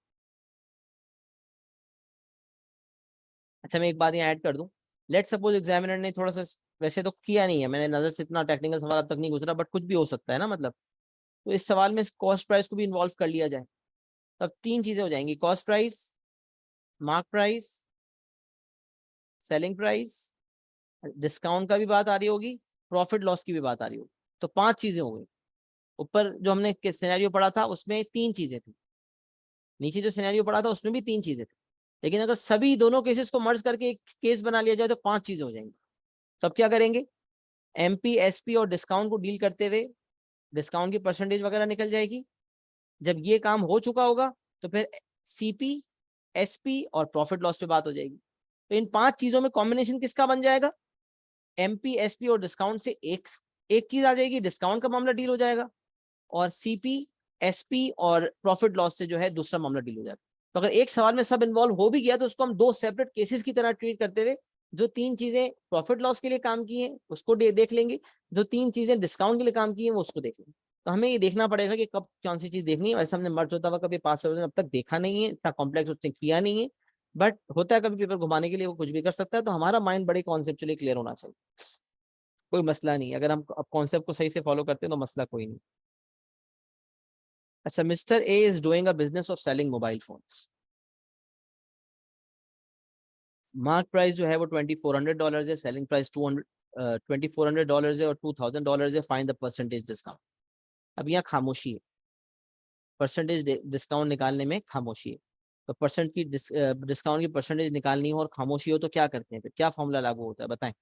अच्छा, मैं एक बात यहाँ ऐड कर दूं, लेट सपोज एग्जामिनर ने थोड़ा सा, वैसे तो किया नहीं है मैंने, नजर से इतना टेक्निकल सवाल अब तक नहीं गुजरा, बट कुछ भी हो सकता है ना, मतलब तो इस सवाल में कॉस्ट प्राइस को भी इन्वॉल्व कर लिया जाए, तब तीन चीजें हो जाएंगी, cost price, mark price, selling price, discount का भी बात आ रही होगी, प्रॉफिट लॉस की भी बात आ रही होगी। तो पांच चीजें हो गई। ऊपर जो हमने सिनेरियो पढ़ा था उसमें तीन चीजें थी, नीचे जो सिनेरियो पढ़ा था उसमें भी तीन चीजें थी, लेकिन अगर सभी दोनों केसेस को मर्ज करके एक केस बना लिया जाए तो पांच चीजें हो जाएंगी। तब क्या करेंगे, एमपी एसपी और डिस्काउंट को डील करते हुए डिस्काउंट की परसेंटेज वगैरह निकल जाएगी। जब ये काम हो चुका होगा तो फिर सीपी, एसपी और प्रॉफिट लॉस पे बात हो जाएगी। तो इन पांच चीजों में कॉम्बिनेशन किसका बन जाएगा, एमपी एसपी और डिस्काउंट से एक एक चीज आ जाएगी, डिस्काउंट का मामला डील हो जाएगा, और सीपी, एसपी और प्रॉफिट लॉस से जो है दूसरा मामला डील हो जाएगा। तो अगर एक सवाल में सब इन्वॉल्व हो भी गया तो उसको हम दो सेपरेट केसेस की तरह ट्रीट करते हुए जो तीन चीजें प्रॉफिट लॉस के लिए काम की हैं उसको देख लेंगे, जो तीन चीजें डिस्काउंट के लिए काम की हैं वो उसको देख लेंगे। तो हमें ये देखना पड़ेगा कि कब कौन सी चीज देखनी है। वैसे हमने मर्ज होता हुआ कभी पास अब तक देखा नहीं है, इतना कॉम्प्लेक्स उसने किया नहीं है, बट होता है कभी पेपर घुमाने के लिए वो कुछ भी कर सकता है। तो हमारा माइंड बड़े कॉन्सेप्चुअली क्लियर होना चाहिए, कोई मसला नहीं, अगर हम अब कॉन्सेप्ट को सही से फॉलो करते हैं तो मसला कोई नहीं। अच्छा, mister A is doing a business of selling mobile phones. Mark price जो है वो $2400 है, सेलिंग प्राइस $2400 है और $2000 है। Find the percentage discount. अब यहाँ खामोशी है, परसेंटेज डिस्काउंट निकालने में खामोशी है। तो परसेंट की डिस्काउंट की परसेंटेज निकालनी हो और खामोशी हो तो क्या करते हैं, फिर क्या फॉर्मूला लागू होता है बताएं।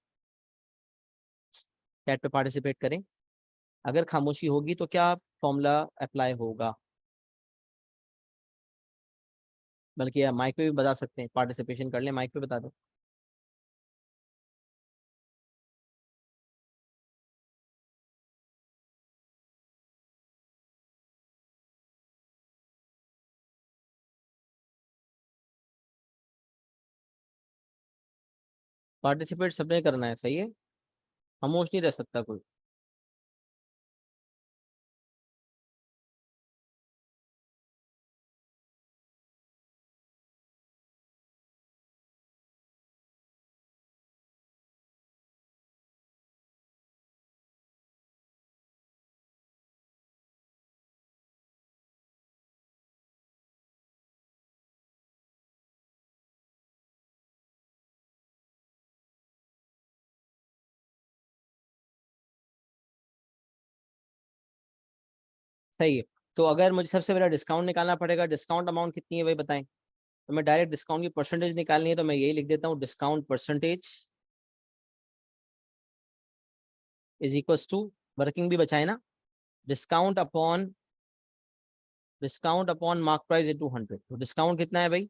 चैट पे पार्टिसिपेट करें, अगर खामोशी होगी तो क्या फॉर्मूला अप्लाई होगा, बल्कि आप माइक पे भी बता सकते हैं, पार्टिसिपेशन कर लें, माइक पे बता दो। पार्टिसिपेट सबने करना है, सही है, खामोश नहीं रह सकता कोई। सही है, तो अगर मुझे सबसे पहले डिस्काउंट निकालना पड़ेगा, डिस्काउंट अमाउंट कितनी है भाई बताएं। तो मैं डायरेक्ट डिस्काउंट की परसेंटेज निकालनी है तो मैं यही लिख देता हूँ, discount percentage is equals to, working भी बचाए ना, discount upon mark price into 100। तो डिस्काउंट कितना है भाई,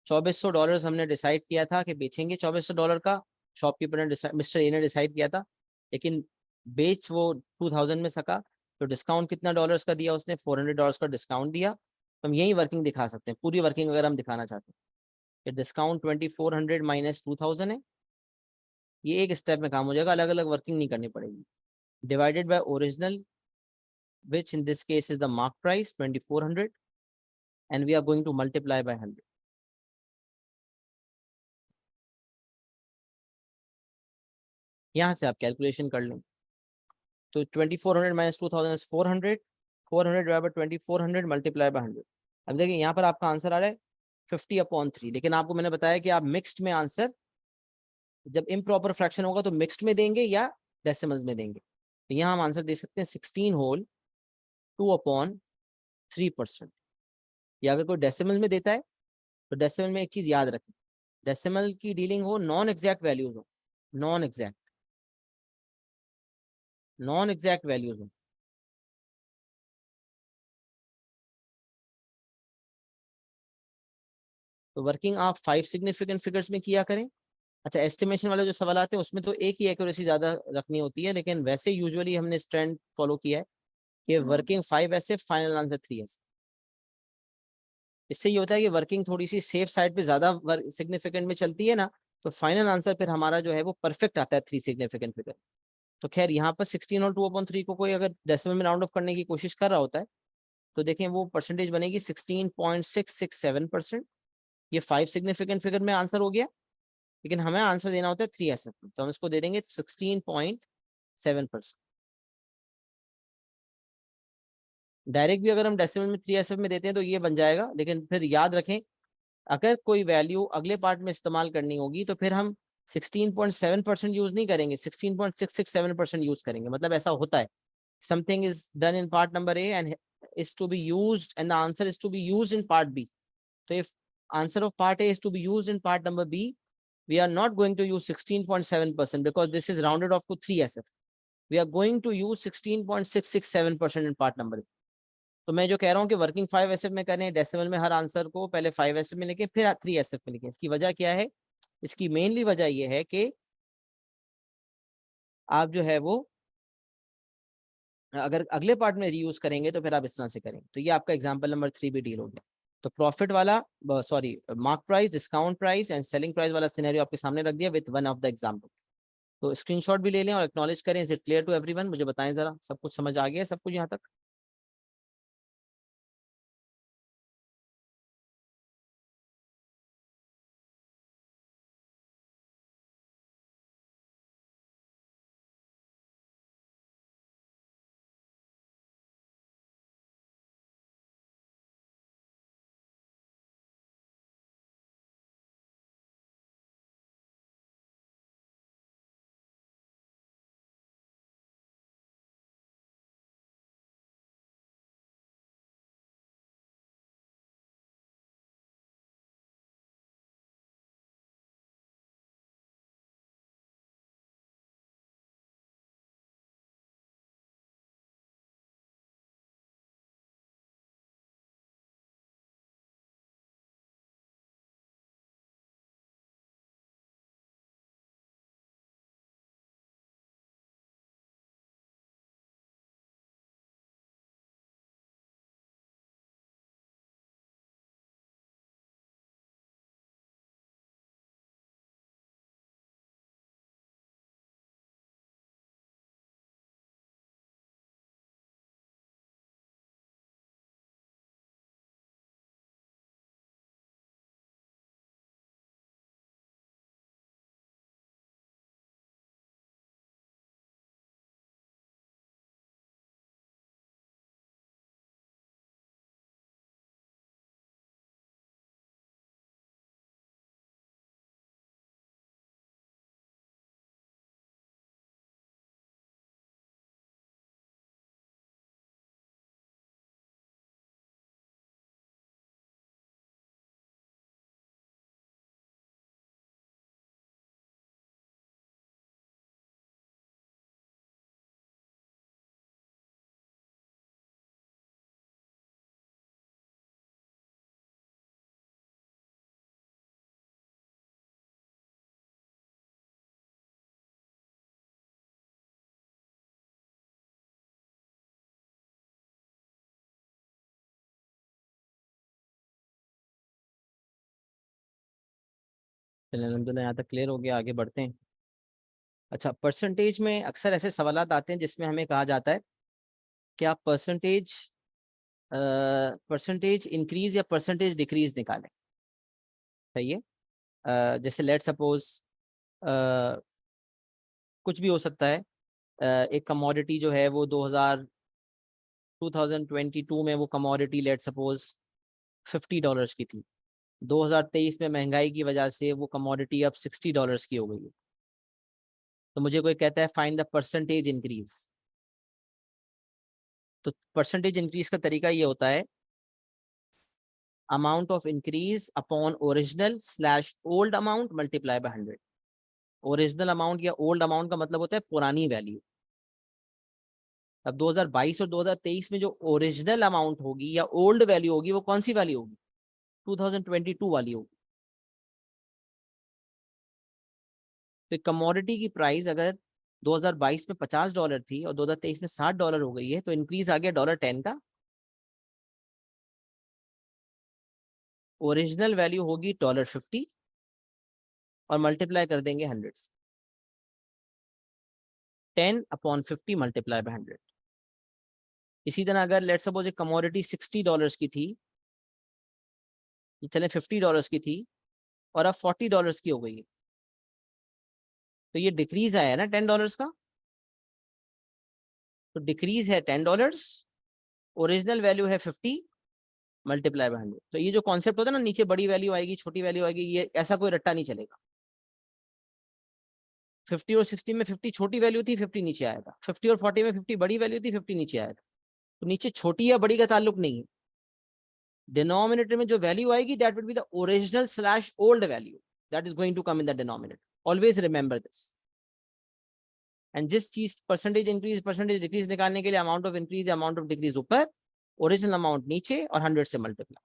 $2400 हमने डिसाइड किया था कि बेचेंगे $2400 का, शॉपकीपर ने मिस्टर ए ने डिसाइड किया था, लेकिन बेच वो 2000 में सका। तो डिस्काउंट कितना डॉलर्स का दिया उसने, $400 का डिस्काउंट दिया। तो हम यही वर्किंग दिखा सकते हैं, पूरी वर्किंग अगर हम दिखाना चाहते हैं कि डिस्काउंट 2400 माइनस 2000 है, ये एक स्टेप में काम हो जाएगा, अलग अलग वर्किंग नहीं करनी पड़ेगी। Divided by original, which in this case is the mark price 2400, and we are going to multiply by 100। यहाँ से आप कैलकुलेशन कर लें, तो 2400 minus 2000 is 400, 400 divide by 2400 multiply by 100। अब देखिए यहाँ पर आपका आंसर आ रहा है 50/3, लेकिन आपको मैंने बताया कि आप मिक्स्ड में आंसर, जब इम्प्रॉपर फ्रैक्शन होगा तो मिक्स्ड में देंगे या डेसिमल्स में देंगे। तो यहाँ हम आंसर दे सकते हैं 16 होल 2/3%। या अगर कोई डेसिमल में देता है तो डेसिमल में एक चीज याद रखें, डेसिमल की डीलिंग हो नॉन एग्जैक्ट वैल्यूज हो, नॉन एग्जैक्ट वैल्यूज हो। तो वर्किंग आप 5 सिग्निफिकेंट फिगर्स में किया करें। अच्छा, एस्टिमेशन वाले जो सवाल आते हैं उसमें तो एक ही एक्यूरेसी ज्यादा रखनी होती है, लेकिन वैसे यूजुअली हमने इस ट्रेंड फॉलो किया है कि वर्किंग 5 ऐसे, फाइनल आंसर 3 ऐसे। इससे ये होता है कि वर्किंग थोड़ी सी सेफ साइड पे ज्यादा सिग्निफिकेंट में चलती है ना, तो फाइनल आंसर फिर हमारा जो है वो परफेक्ट आता है 3 सिग्निफिकेंट फिगर। तो खैर यहाँ पर 16 और 2/3 को कोई अगर डेसिमल में राउंड ऑफ करने की कोशिश कर रहा होता है तो देखें वो परसेंटेज बनेगी 16.667%। ये 5 सिग्निफिकेंट फिगर में आंसर हो गया, लेकिन हमें आंसर देना होता है 3SF में, तो हम इसको दे देंगे 16.7%। डायरेक्ट भी अगर हम डेसिमल में 3SF में देते हैं तो ये बन जाएगा, लेकिन फिर याद रखें अगर कोई वैल्यू अगले पार्ट में इस्तेमाल करनी होगी तो फिर हम 16.7% यूज नहीं करेंगे, 16.667% यूज करेंगे। मतलब ऐसा होता है, something is done in part number A and is to be used and the answer is to be used in part B. So if answer of part A is to be used in part number B, we are not going to use 16.7% because this is rounded off to 3SF. We are going to use 16.667% in part number A. तो मैं जो कह रहा हूँ कि working 5SF में करें, decimal में हर आंसर को पहले 5SF में लिखें फिर 3SF में लिखें। इसकी वजह क्या है? इसकी मेनली वजह यह है कि आप जो है वो अगर अगले पार्ट में रीयूज करेंगे तो फिर आप इस तरह से करें। तो ये आपका एग्जांपल नंबर 3 भी डील हो गया। तो प्रॉफिट वाला, sorry, mark price, discount price and selling price वाला सिनेरियो आपके सामने रख दिया with one of the examples. तो स्क्रीनशॉट भी ले लें और एक्नॉलेज करें। Is it clear to everyone? मुझे बताएं जरा, सब कुछ समझ आ गया सब कुछ यहाँ तक? चलिए अलहमदुलिल्लाह यहाँ तक क्लियर हो गया, आगे बढ़ते हैं। अच्छा, परसेंटेज में अक्सर ऐसे सवाल आते हैं जिसमें हमें कहा जाता है कि आप परसेंटेज इंक्रीज या परसेंटेज डिक्रीज निकालें। सही है? जैसे लेट सपोज कुछ भी हो सकता है। एक कमोडिटी जो है वो 2022 में वो कमोडिटी लेट सपोज $50 की थी। 2023 में महंगाई की वजह से वो कमोडिटी अब $60 की हो गई है। तो मुझे कोई कहता है फाइंड द परसेंटेज इंक्रीज। तो परसेंटेज इंक्रीज का तरीका ये होता है amount of increase upon original slash old amount multiply by 100। Original amount या ओल्ड अमाउंट का मतलब होता है पुरानी वैल्यू। अब 2022 और 2023 में जो ओरिजिनल अमाउंट होगी या ओल्ड वैल्यू होगी वो कौन सी वैल्यू होगी? 2022 वाली होगी। तो कमोडिटी की प्राइस अगर 2022 में $50 थी और 2023 में $60 हो गई है तो इंक्रीज आ गया $10 का। ओरिजिनल वैल्यू होगी $50 और मल्टीप्लाई कर देंगे 100 से। 10/50 मल्टीप्लाई बाय 100। इसी तरह अगर लेट्स सपोज एक कमोडिटी $60 की थी, चले $50 की थी और अब $40 की हो गई है, तो ये डिक्रीज आया है ना $10 का, तो डिक्रीज है $10, ओरिजिनल वैल्यू है 50 मल्टीप्लाई बाय 100। तो ये जो कॉन्सेप्ट होता है ना, नीचे बड़ी वैल्यू आएगी छोटी वैल्यू आएगी, ये ऐसा कोई रट्टा नहीं चलेगा। 50 और 60 में 50 छोटी वैल्यू थी, 50 नीचे आएगा। 50 और 40 में 50 बड़ी वैल्यू थी, 50 नीचे आएगा। तो नीचे छोटी या बड़ी का ताल्लुक नहीं है, डिनोमिनेटर में जो वैल्यू आएगी that will be the original slash old value that is going to come in the denominator. Always remember this. And जिस चीज परसेंटेज इंक्रीज परसेंटेज डिक्रीज निकालने के लिए amount of increase amount of decrease ऊपर, original amount नीचे और 100 से multiply.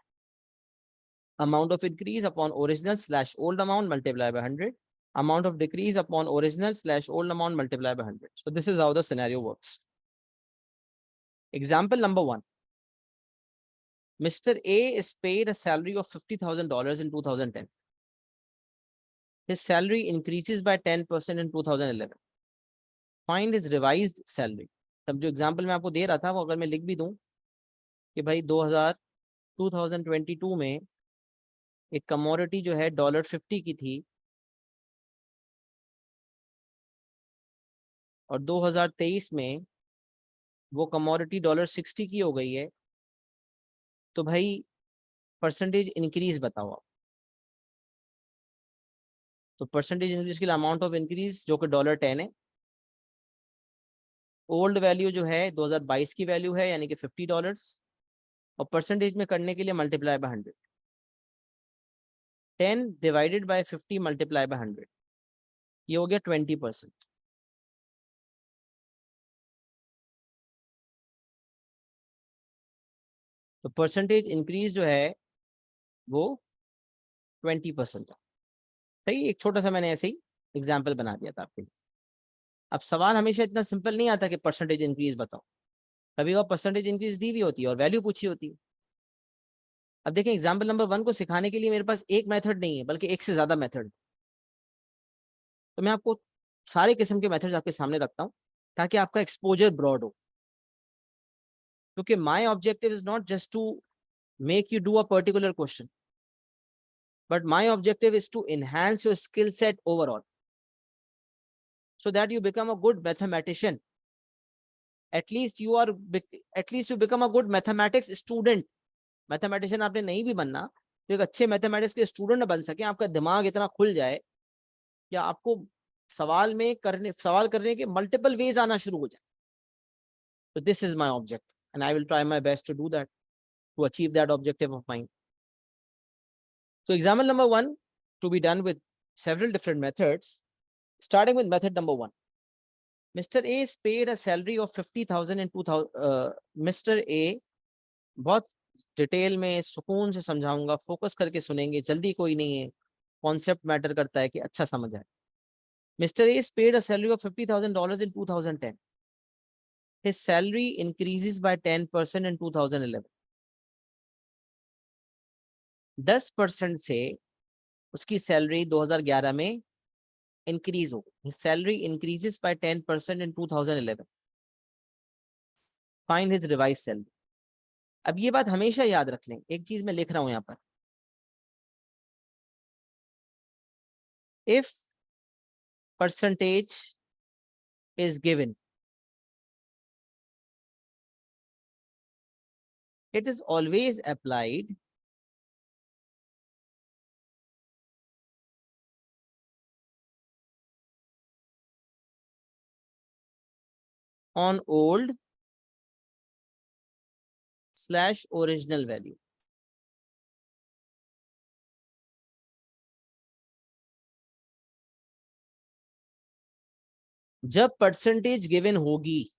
Amount of increase upon original slash old amount multiplied by 100. Amount of decrease upon original slash old amount multiplied by 100. So this is how the scenario works. Example number 1. Mr. A is paid a salary of $50,000 in 2010. His salary increases by 10% in 2011. Find his revised salary. तब जो example मैं आपको दे रहा था वो अगर मैं लिख भी दूं कि भाई 2022 में एक कमोडिटी जो है $50 की थी और 2023 में वो कमोडिटी $60 की हो गई है, तो भाई परसेंटेज इंक्रीज बताओ आप। तो परसेंटेज इंक्रीज के लिए अमाउंट ऑफ इंक्रीज जो कि $10 है, ओल्ड वैल्यू जो है 2022 की वैल्यू है यानी कि $50, और परसेंटेज में करने के लिए multiply by 100। 10 divided by 50 multiply by 100, ये हो गया 20%। तो परसेंटेज इंक्रीज जो है वो 20% है। सही, एक छोटा सा मैंने ऐसे ही एग्जाम्पल बना दिया था आपके लिए। अब सवाल हमेशा इतना सिंपल नहीं आता कि परसेंटेज इंक्रीज बताओ, कभी कभी परसेंटेज इंक्रीज दी हुई होती है और वैल्यू पूछी होती है। अब देखें एग्जाम्पल नंबर 1 को सिखाने के लिए मेरे पास एक मेथड नहीं है बल्कि एक से ज्यादा मेथड। तो मैं आपको सारे किस्म के मेथड्स आपके सामने रखता हूं ताकि आपका एक्सपोजर ब्रॉड हो, क्योंकि my objective is not just to make you do a particular question, but my objective is to enhance your skill set overall so that you become a good mathematician. At least you become a good mathematics student. Mathematician आपने नहीं भी बनना, तो एक अच्छे mathematics के student बन सके, आपका दिमाग इतना खुल जाए कि आपको सवाल करने के मल्टीपल वेज आना शुरू हो जाए। तो this is my object and I will try my best to do that, to achieve that objective of mine. So example number 1 to be done with several different methods, starting with method number 1. Mr. A is paid a salary of 50,000 in 2000. Mr. A, बहुत detail में सुकून से समझाऊंगा, focus करके सुनेंगे, जल्दी कोई नहीं है, कॉन्सेप्ट मैटर करता है कि अच्छा समझ आए। Mr. A is paid a salary of $50,000 in 2010. His salary increases by 10% in 2011. 10% से उसकी सैलरी 2011 में इंक्रीज हो गई। His salary increases by 10% in 2011. Find his revised salary. अब ये बात हमेशा याद रख लें, एक चीज मैं लिख रहा हूं यहां पर, if percentage is given, it is always applied on old slash original value. जब परसेंटेज गिवन होगी,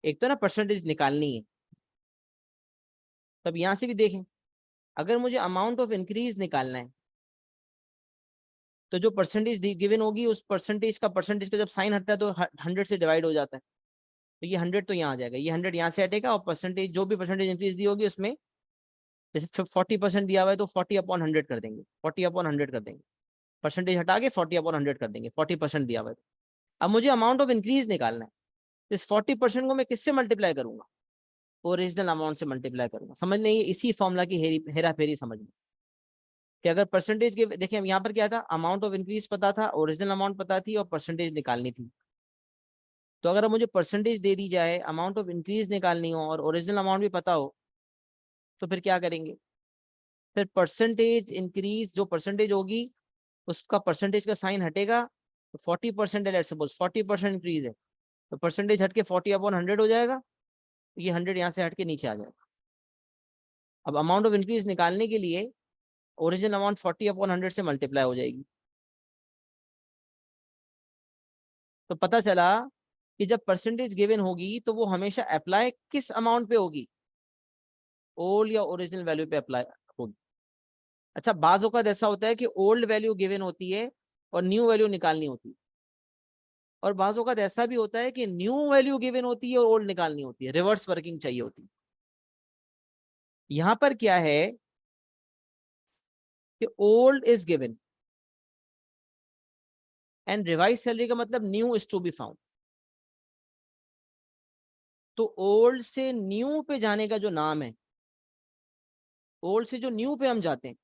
एक तो ना परसेंटेज निकालनी है, तब यहां से भी देखें, अगर मुझे अमाउंट ऑफ इंक्रीज निकालना है तो जो परसेंटेज गिवन होगी उस परसेंटेज का जब साइन हटता है तो 100 से डिवाइड हो जाता है, तो ये 100 तो यहाँ आ जाएगा, ये 100 यहाँ से हटेगा और परसेंटेज जो भी परसेंटेज इंक्रीज दी होगी उसमें जैसे 40% दिया हुआ है तो 40/100 कर देंगे, 40/100 कर देंगे, परसेंटेज हटा के 40/100 कर देंगे, 40% दिया हुआ है। अब मुझे अमाउंट ऑफ इंक्रीज निकालना है, इस 40% को मैं किससे मल्टीप्लाई करूंगा? ओरिजिनल अमाउंट से मल्टीप्लाई करूंगा। समझ नहीं, इसी फॉर्मूला की हेरा फेरी समझ में कि अगर परसेंटेज के, देखिए अब यहाँ पर क्या था, अमाउंट ऑफ इंक्रीज पता था, ओरिजिनल अमाउंट पता थी और परसेंटेज निकालनी थी। तो अगर मुझे परसेंटेज दे दी जाए, अमाउंट ऑफ इंक्रीज निकालनी हो और ओरिजिनल अमाउंट भी पता हो, तो फिर क्या करेंगे? फिर परसेंटेज इंक्रीज, जो परसेंटेज होगी उसका परसेंटेज का साइन हटेगा, तो 40% है, लेट्स सपोज 40% इंक्रीज है, तो परसेंटेज हट के 40/100 हो जाएगा, ये 100 यहाँ से हट के नीचे आ जाएगा। अब अमाउंट ऑफ इंक्रीज निकालने के लिए ओरिजिनल अमाउंट 40/100 से मल्टीप्लाई हो जाएगी। तो पता चला कि जब परसेंटेज गिवन होगी तो वो हमेशा अप्लाई किस अमाउंट पे होगी? ओल्ड या ओरिजिनल वैल्यू पे अप्लाई होगी। अच्छा, बाज औक़ात ऐसा होता है कि ओल्ड वैल्यू गिवन होती है और न्यू वैल्यू निकालनी होती है, और बाज औक़ात ऐसा भी होता है कि न्यू वैल्यू गिवन होती है और ओल्ड निकालनी होती है, रिवर्स वर्किंग चाहिए होती है। यहां पर क्या है कि old is given and revise salary का मतलब new is to be found. तो ओल्ड से न्यू पे जाने का जो नाम है, ओल्ड से जो न्यू पे हम जाते हैं,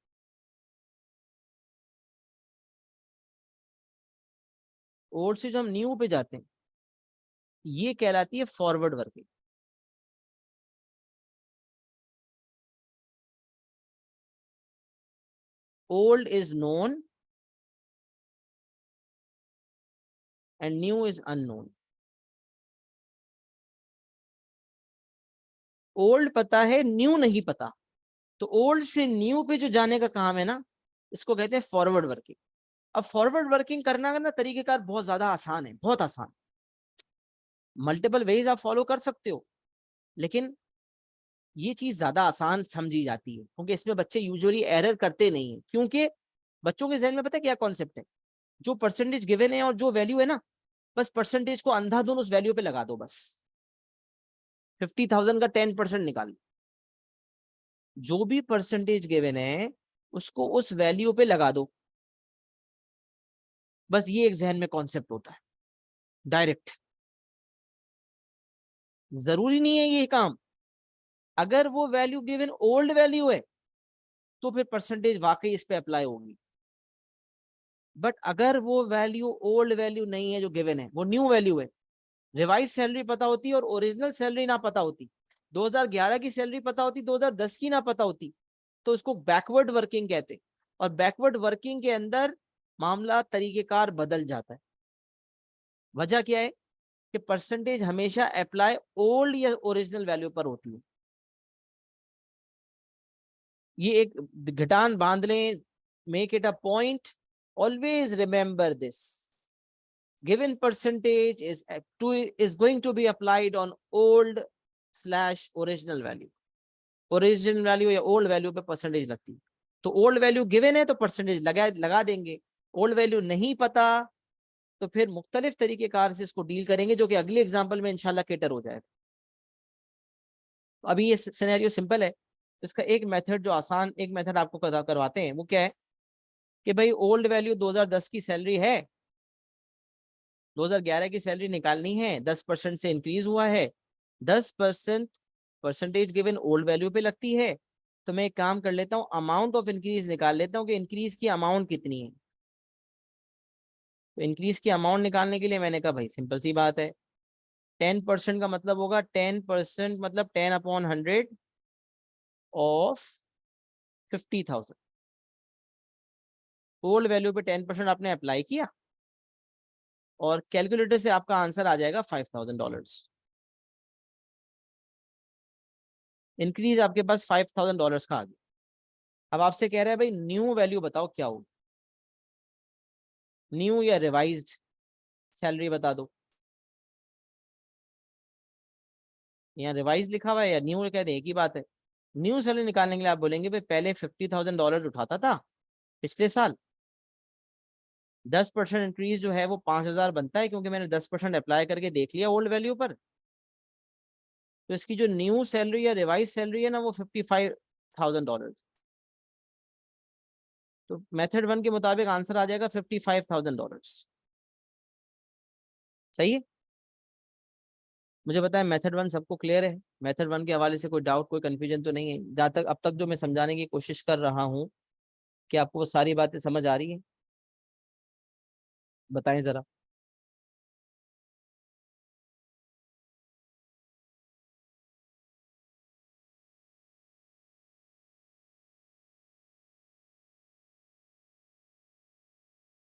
ओल्ड से जो हम न्यू पे जाते हैं, ये कहलाती है forward working. Old is known and new is unknown. Old पता है, न्यू नहीं पता, तो ओल्ड से न्यू पे जो जाने का काम है ना, इसको कहते हैं फॉरवर्ड वर्किंग। अब फॉरवर्ड वर्किंग करना का ना तरीकेकार बहुत ज्यादा आसान है, बहुत आसान। मल्टीपल वेज आप फॉलो कर सकते हो, लेकिन ये चीज ज्यादा आसान समझी जाती है क्योंकि इसमें बच्चे यूजुअली एरर करते नहीं है। क्योंकि बच्चों के जहन में पता है क्या कॉन्सेप्ट है, जो परसेंटेज गिवन है और जो वैल्यू है ना, बस परसेंटेज को अंधाधुन उस वैल्यू पे लगा दो। बस 50,000 का 10% निकाल, जो भी परसेंटेज गिवन है उसको उस वैल्यू पे लगा दो। बस ये एक जहन में कॉन्सेप्ट होता है, डायरेक्ट। जरूरी नहीं है ये काम। अगर वो वैल्यू गिवन ओल्ड वैल्यू है तो फिर परसेंटेज वाकई इस पे अप्लाई होगी। बट अगर वो वैल्यू ओल्ड वैल्यू नहीं है जो गिवन है, वो न्यू वैल्यू है, रिवाइज सैलरी पता होती और ओरिजिनल सैलरी ना पता होती, 2011 की सैलरी पता होती, 2010 की ना पता होती, तो उसको बैकवर्ड वर्किंग कहते। और बैकवर्ड वर्किंग के अंदर मामला तरीकेकार बदल जाता है। वजह क्या है कि परसेंटेज हमेशा अप्लाई ओल्ड या ओरिजिनल वैल्यू पर होती है। ये एक घटान बांध लें, make it a point, always remember this, given percentage is going to be applied on old/original value। Original value या ओल्ड वैल्यू पे परसेंटेज लगती है। तो ओल्ड वैल्यू गिवन है तो परसेंटेज लगा देंगे, ओल्ड वैल्यू नहीं पता तो फिर मुख्तलिफ तरीकेकार से इसको डील करेंगे, जो कि अगले एग्जाम्पल में इंशाल्लाह केटर हो जाएगा। अभी ये सिनेरियो सिंपल है, इसका एक मेथड जो आसान, एक मेथड आपको करवाते हैं, वो क्या है कि भाई ओल्ड वैल्यू 2010 की सैलरी है, 2011 की सैलरी निकालनी है, 10% से इंक्रीज हुआ है, 10% परसेंटेज गिवन ओल्ड वैल्यू पे लगती है। तो मैं एक काम कर लेता हूँ, अमाउंट ऑफ इंक्रीज निकाल लेता हूँ कि इंक्रीज की अमाउंट कितनी है। तो इंक्रीज की अमाउंट निकालने के लिए मैंने कहा भाई सिंपल सी बात है, 10% का मतलब होगा 10% मतलब 10/100 ऑफ 50,000। ओल्ड वैल्यू पे 10% आपने अप्लाई किया और कैलकुलेटर से आपका आंसर आ जाएगा $5,000। इंक्रीज आपके पास $5,000 का आ गया। अब आपसे कह रहा है भाई न्यू वैल्यू बताओ क्या होगी, न्यू या रिवाइज्ड सैलरी बता दो। यहाँ रिवाइज लिखा हुआ है या न्यू कह दे, एक ही बात है। न्यू सैलरी निकालने के लिए आप बोलेंगे भाई पहले $50,000 उठाता था पिछले साल, 10% इंक्रीज जो है वो 5,000 बनता है, क्योंकि मैंने 10% अप्लाई करके देख लिया ओल्ड वैल्यू पर। तो इसकी जो न्यू सैलरी या रिवाइज सैलरी है ना, वो 55 $55,000। तो मेथड 1 के मुताबिक आंसर आ जाएगा $55,000। सही है? मुझे पता है मेथड 1 सबको क्लियर है। मेथड 1 के हवाले से कोई डाउट, कोई कंफ्यूजन तो नहीं है? जहाँ तक अब तक जो मैं समझाने की कोशिश कर रहा हूँ, कि आपको वो सारी बातें समझ आ रही है? बताएं जरा।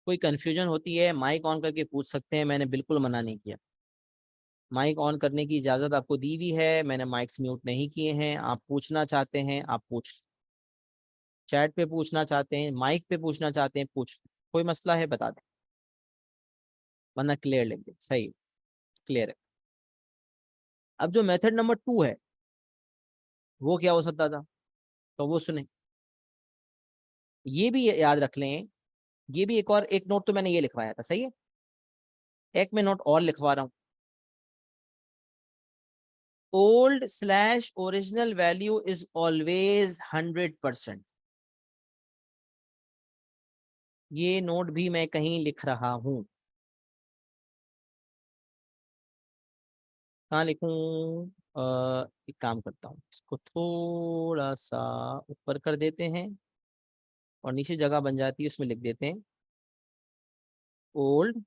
कोई कंफ्यूजन होती है माइक ऑन करके पूछ सकते हैं, मैंने बिल्कुल मना नहीं किया। माइक ऑन करने की इजाजत आपको दी हुई है, मैंने माइक्स म्यूट नहीं किए हैं। आप पूछना चाहते हैं आप पूछ, चैट पे पूछना चाहते हैं, माइक पे पूछना चाहते हैं पूछ, कोई मसला है बता दें, वरना क्लियर लिख दे। सही, क्लियर है। अब जो मेथड नंबर 2 है वो क्या हो सकता था, तो वो सुने। ये भी याद रख लें, ये भी एक और एक नोट तो मैंने ये लिखवाया था, सही है? एक मैं नोट और लिखवा रहा हूं। Old slash original value is always 100%। ये नोट भी मैं कहीं लिख रहा हूं। कहाँ लिखूं? एक काम करता हूँ, इसको थोड़ा सा ऊपर कर देते हैं और नीचे जगह बन जाती है, उसमें लिख देते हैं ओल्ड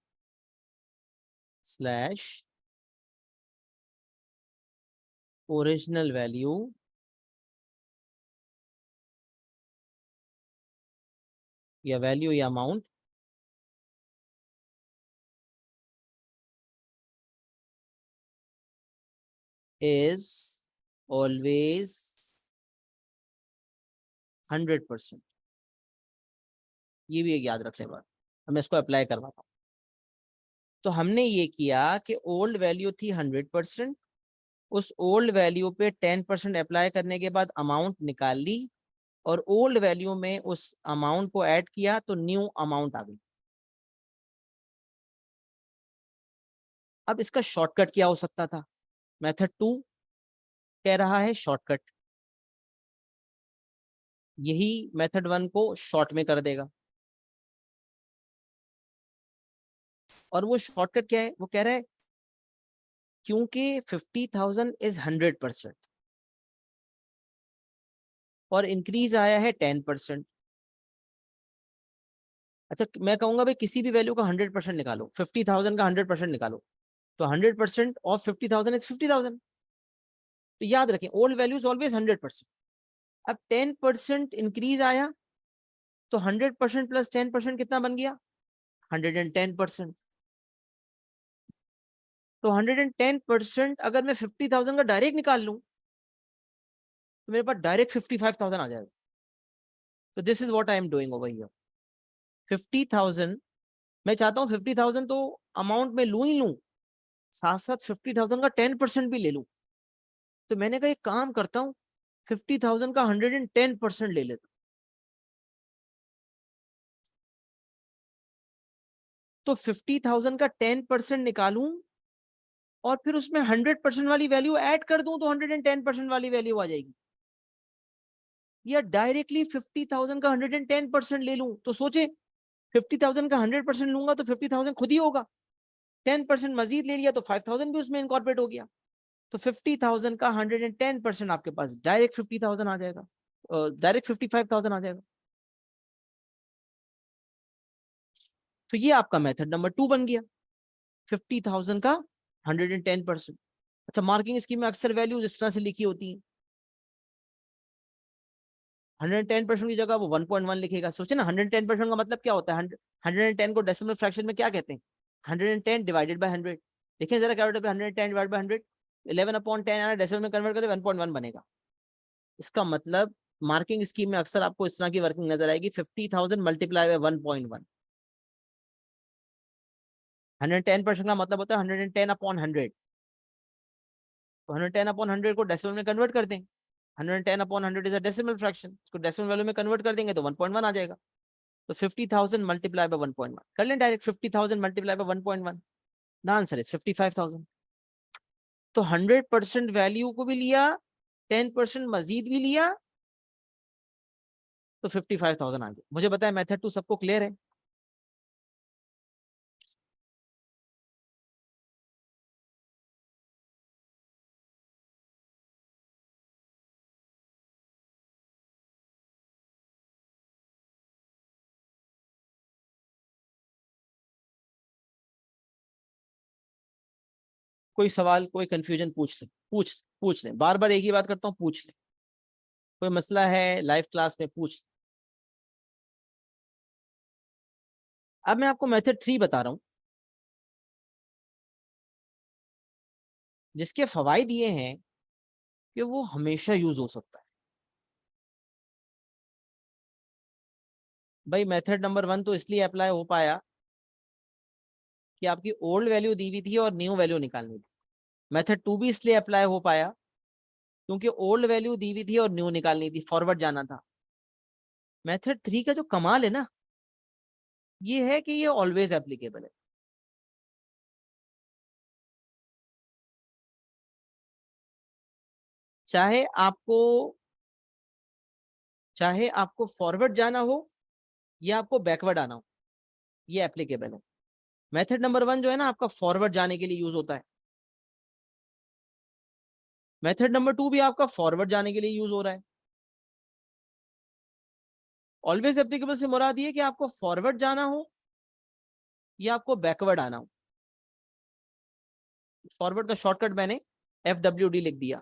स्लैश ओरिजिनल वैल्यू या वैल्यू या अमाउंट इज ऑलवेज 100%। ये भी एक याद रखने बात, मैं इसको अप्लाई करवाता हूँ। तो हमने ये किया कि ओल्ड वैल्यू थी 100%, उस ओल्ड वैल्यू पे 10% अप्लाई करने के बाद अमाउंट निकाल ली, और ओल्ड वैल्यू में उस अमाउंट को ऐड किया तो न्यू अमाउंट आ गई। अब इसका शॉर्टकट क्या हो सकता था? मेथड 2 कह रहा है शॉर्टकट, यही मेथड 1 को शॉर्ट में कर देगा। और वो शॉर्टकट क्या है? वो कह रहा है क्योंकि 50,000 इज 100% और इंक्रीज आया है 10%। अच्छा, मैं कहूंगा भाई किसी भी वैल्यू का 100% निकालो, 50,000 का 100% निकालो, तो 100% ऑफ 50,000 इज 50,000। तो याद रखें ओल्ड वैल्यू इज ऑलवेज 100%। अब 10% इंक्रीज आया तो 100% प्लस 10% कितना बन गया? 110%। तो 110% अगर मैं 50,000 का डायरेक्ट निकाल लूं तो मेरे पास डायरेक्ट 55,000 आ जाएगा। तो this is what I am doing over here. 50,000 मैं चाहता हूँ 50,000 तो अमाउंट में लूं ही लूं, साथ साथ 50,000 का 10% भी ले लूं। तो मैंने कहा एक काम करता हूँ 50,000 का 110% ले लेता। तो 50,000 का 10% निकालूं और फिर उसमें 100% वाली वैल्यू ऐड कर दूं तो 110% वाली वैल्यू आ जाएगी। या डायरेक्टली 50,000 का 110% ले लूं, तो सोचे 50,000 का 100% लूंगा तो 50,000 खुद ही होगा, 10% मजीद ले लिया तो 5,000 भी उसमें इनकॉर्पोरेट हो गया। तो 50,000 का 110% आपके पास डायरेक्ट 50,000 आ जाएगा, डायरेक्ट 55,000 आ जाएगा। तो ये आपका मेथड नंबर 2 बन गया, 50,000 का 110%। अच्छा, मार्किंग स्कीम में अक्सर वैल्यू इस तरह से लिखी होती है, 110% की जगह वो 1.1 लिखेगा। सोचे ना 110% का मतलब क्या होता है? 110 को डेसिमल फ्रैक्शन में क्या कहते हैं? 110 डिवाइडेड बाय 100। देखिए जरा कैलकुलेटर पे 110 डिवाइड बाय 100, 11/10 आना, डेसिमल में कन्वर्ट करें 1.1 बनेगा। इसका मतलब मार्किंग स्कीम में अक्सर आपको इस तरह की वर्किंग नजर आएगी, 50,000 मल्टीप्लाई बाय 1.1। 110% का मतलब होता है 110/100। तो 110/100 को डेसिमल में कन्वर्ट कर दें, 110/100 इज अ डेसिमल फ्रैक्शन, इसको डेसिमल वैल्यू में कन्वर्ट कर देंगे तो 1.1 आ जाएगा। तो 50,000 मल्टीप्लाई बाय 1.1 कर लें direct, 50,000 multiply bye 1.1, the answer is 55,000। तो 100% वैल्यू को भी लिया, 10% मजीद भी लिया, तो 55,000 आ गया। मुझे बताया मेथड 2 सबको क्लियर है? कोई सवाल, कोई कंफ्यूजन पूछ लें, बार बार एक ही बात करता हूँ, पूछ लें। कोई मसला है लाइव क्लास में, पूछ लें। अब मैं आपको मेथड 3 बता रहा हूं, जिसके फवायद ये हैं कि वो हमेशा यूज हो सकता है। भाई मेथड नंबर 1 तो इसलिए अप्लाई हो पाया कि आपकी ओल्ड वैल्यू दी हुई थी और न्यू वैल्यू निकालनी थी। मेथड 2 भी इसलिए अप्लाई हो पाया क्योंकि ओल्ड वैल्यू दी हुई थी और न्यू निकालनी थी, फॉरवर्ड जाना था। मेथड 3 का जो कमाल है ना, ये है कि ये ऑलवेज एप्लीकेबल है। चाहे आपको चाहे आपको फॉरवर्ड जाना हो या आपको बैकवर्ड आना हो, ये एप्लीकेबल है। मेथड नंबर 1 जो है ना, आपका फॉरवर्ड जाने के लिए यूज होता है। मेथड नंबर 2 भी आपका फॉरवर्ड जाने के लिए यूज हो रहा है। ऑलवेज एप्लीकेबल से मुराद ये कि आपको फॉरवर्ड जाना हो या आपको बैकवर्ड आना हो। फॉरवर्ड का शॉर्टकट मैंने FWD लिख दिया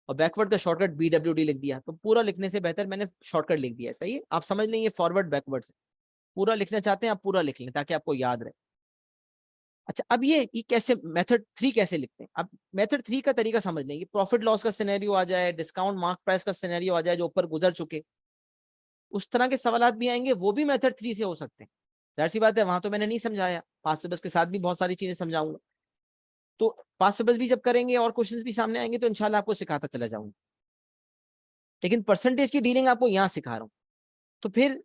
और बैकवर्ड का शॉर्टकट BWD लिख दिया, तो पूरा लिखने से बेहतर मैंने शॉर्टकट लिख दिया है। सही है, आप समझ लेंगे फॉरवर्ड बैकवर्ड से। पूरा लिखना चाहते हैं आप पूरा लिख लें ताकि आपको याद रहे। अच्छा, अब ये कैसे मेथड 3 कैसे लिखते हैं? अब मेथड 3 का तरीका समझ लेंगे। प्रॉफिट लॉस का सिनेरियो आ जाए, डिस्काउंट मार्क प्राइस का सिनेरियो आ जाए जो ऊपर गुजर चुके, उस तरह के सवाल भी आएंगे, वो भी मेथड 3 से हो सकते हैं। जाहिर सी बात है, वहां तो मैंने नहीं समझाया, पास सिलेबस के साथ भी बहुत सारी चीजें समझाऊंगा। तो पास सिलेबस भी जब करेंगे और क्वेश्चंस भी सामने आएंगे तो इंशाल्लाह आपको सिखाता चला जाऊंगा, लेकिन परसेंटेज की डीलिंग आपको यहाँ सिखा रहा हूँ। तो फिर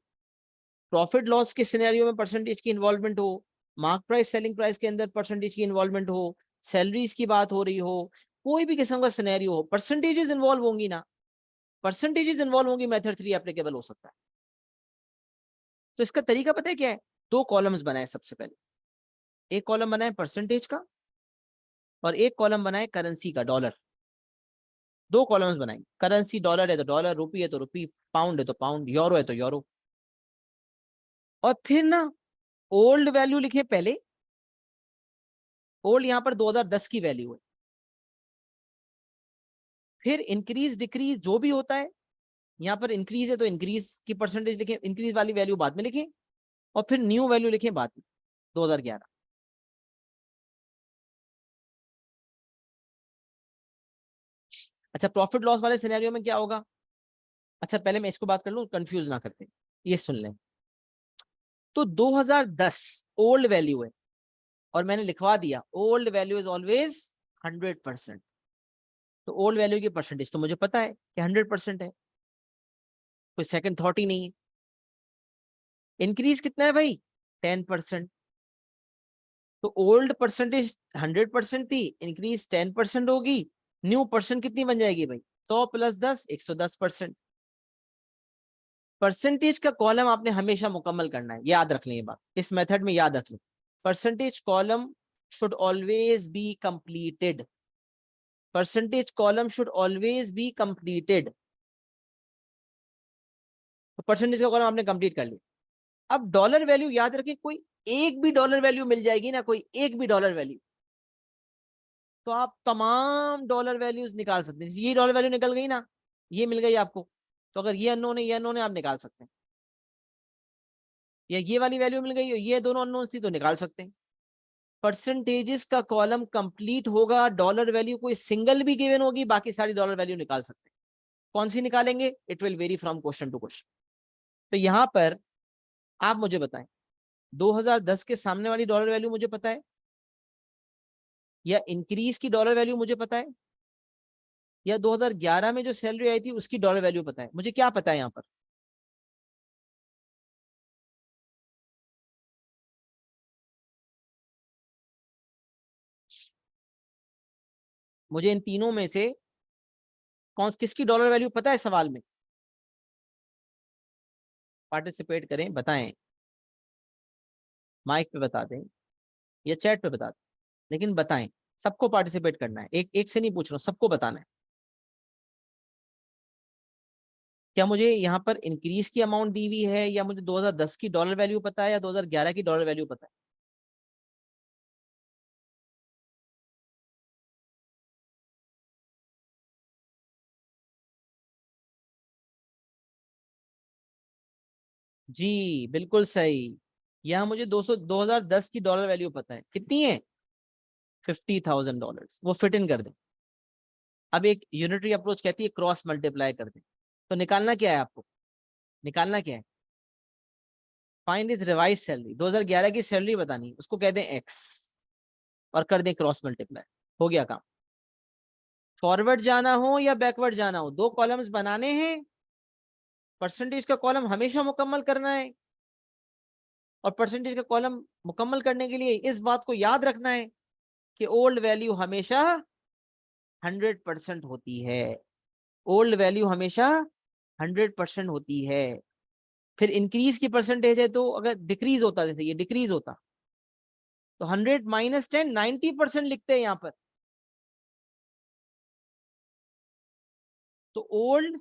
प्रॉफिट लॉस के सिनेरियो में परसेंटेज की इन्वॉल्वमेंट हो, मार्क प्राइस सेलिंग प्राइस के अंदर परसेंटेज की इन्वॉल्वमेंट हो, सैलरीज की बात हो रही हो, कोई भी किस्म का सिनेरियो हो, परसेंटेजेस इन्वॉल्व होंगी ना, परसेंटेजेस इन्वॉल्व होंगी, मेथड 3 एप्लीकेबल हो सकता है। तो इसका तरीका पता है क्या है? 2 कॉलम्स बनाए। सबसे पहले एक कॉलम बनाए परसेंटेज का और एक कॉलम बनाए करेंसी का, डॉलर। 2 कॉलम्स बनाएंगे। करेंसी डॉलर है तो डॉलर, रुपी है तो रुपी, पाउंड है तो पाउंड, यूरो है तो यूरो। और फिर ना ओल्ड वैल्यू लिखे पहले। ओल्ड यहां पर 2010 की वैल्यू है। फिर इंक्रीज डिक्रीज जो भी होता है, यहाँ पर इंक्रीज है तो इंक्रीज की परसेंटेज लिखे, इंक्रीज वाली वैल्यू बाद में लिखे, और फिर न्यू वैल्यू लिखे बाद में, 2011। अच्छा, प्रॉफिट लॉस वाले सिनेरियो में क्या होगा? अच्छा पहले मैं इसको बात कर लूं, कंफ्यूज ना करते, ये सुन लें। तो 2010 ओल्ड वैल्यू है और मैंने लिखवा दिया ओल्ड वैल्यू इज ऑलवेज 100%। तो ओल्ड वैल्यू की परसेंटेज तो मुझे पता है कि 100% है, कोई सेकंड थॉट ही नहीं है। इंक्रीज कितना है भाई? 10%। तो ओल्ड परसेंटेज 100% थी, इंक्रीज 10% होगी, न्यू परसेंट कितनी बन जाएगी भाई? 100 + 10 110%। परसेंटेज का कॉलम आपने हमेशा मुकम्मल करना है, याद रख लें ये बात, इस मेथड में याद रख लें। Percentage column should always be completed. Percentage column should always be completed. तो परसेंटेज का कॉलम आपने कंप्लीट कर लिया। अब डॉलर वैल्यू याद रखें, कोई एक भी डॉलर वैल्यू मिल जाएगी ना, कोई एक भी डॉलर वैल्यू, तो आप तमाम डॉलर वैल्यूज निकाल सकते हैं। ये डॉलर वैल्यू निकल गई ना, ये मिल गई आपको, तो अगर ये अननोन है, ये अननोन है, आप निकाल सकते हैं। या ये वाली वैल्यू मिल गई, ये दोनों अननोन थी तो निकाल सकते हैं। परसेंटेजेस का कॉलम कंप्लीट होगा, डॉलर वैल्यू कोई सिंगल भी गिवन होगी, बाकी सारी डॉलर वैल्यू निकाल सकते हैं। कौन सी निकालेंगे? It will vary from question to question. तो यहां पर आप मुझे बताएं, 2010 के सामने वाली डॉलर वैल्यू मुझे पता है, या इंक्रीज की डॉलर वैल्यू मुझे पता है, या 2011 में जो सैलरी आई थी उसकी डॉलर वैल्यू पता है? मुझे क्या पता है यहाँ पर? मुझे इन तीनों में से कौन किसकी डॉलर वैल्यू पता है सवाल में? पार्टिसिपेट करें, बताएं, माइक पे बता दें या चैट पे बता दें, लेकिन बताएं, सबको पार्टिसिपेट करना है, एक एक से नहीं पूछ रहा हूं, सबको बताना है। क्या मुझे यहाँ पर इंक्रीज की अमाउंट दी हुई है, या मुझे 2010 की डॉलर वैल्यू पता है, या 2011 की डॉलर वैल्यू पता है? जी बिल्कुल सही। यहाँ मुझे 2010 की डॉलर वैल्यू पता है, कितनी है? $50,000। वो फिट इन कर दें। अब एक यूनिटरी अप्रोच कहती है क्रॉस मल्टीप्लाई कर दें। तो निकालना क्या है आपको? निकालना क्या है? फाइंड इज रिवाइज सैलरी, 2011 की सैलरी बतानी है, उसको कह दें एक्स और कर दें क्रॉस मल्टीप्लाई। हो गया काम। फॉरवर्ड जाना हो या बैकवर्ड जाना हो, दो कॉलम्स बनाने हैं, परसेंटेज का कॉलम हमेशा मुकम्मल करना है, और परसेंटेज का कॉलम मुकम्मल करने के लिए इस बात को याद रखना है कि ओल्ड वैल्यू हमेशा 100% होती है। ओल्ड वैल्यू हमेशा 100% होती है। फिर इंक्रीज की परसेंटेज है, तो अगर डिक्रीज होता, जैसे ये डिक्रीज होता, तो 100 - 10 90% लिखते हैं यहां पर। तो ओल्ड,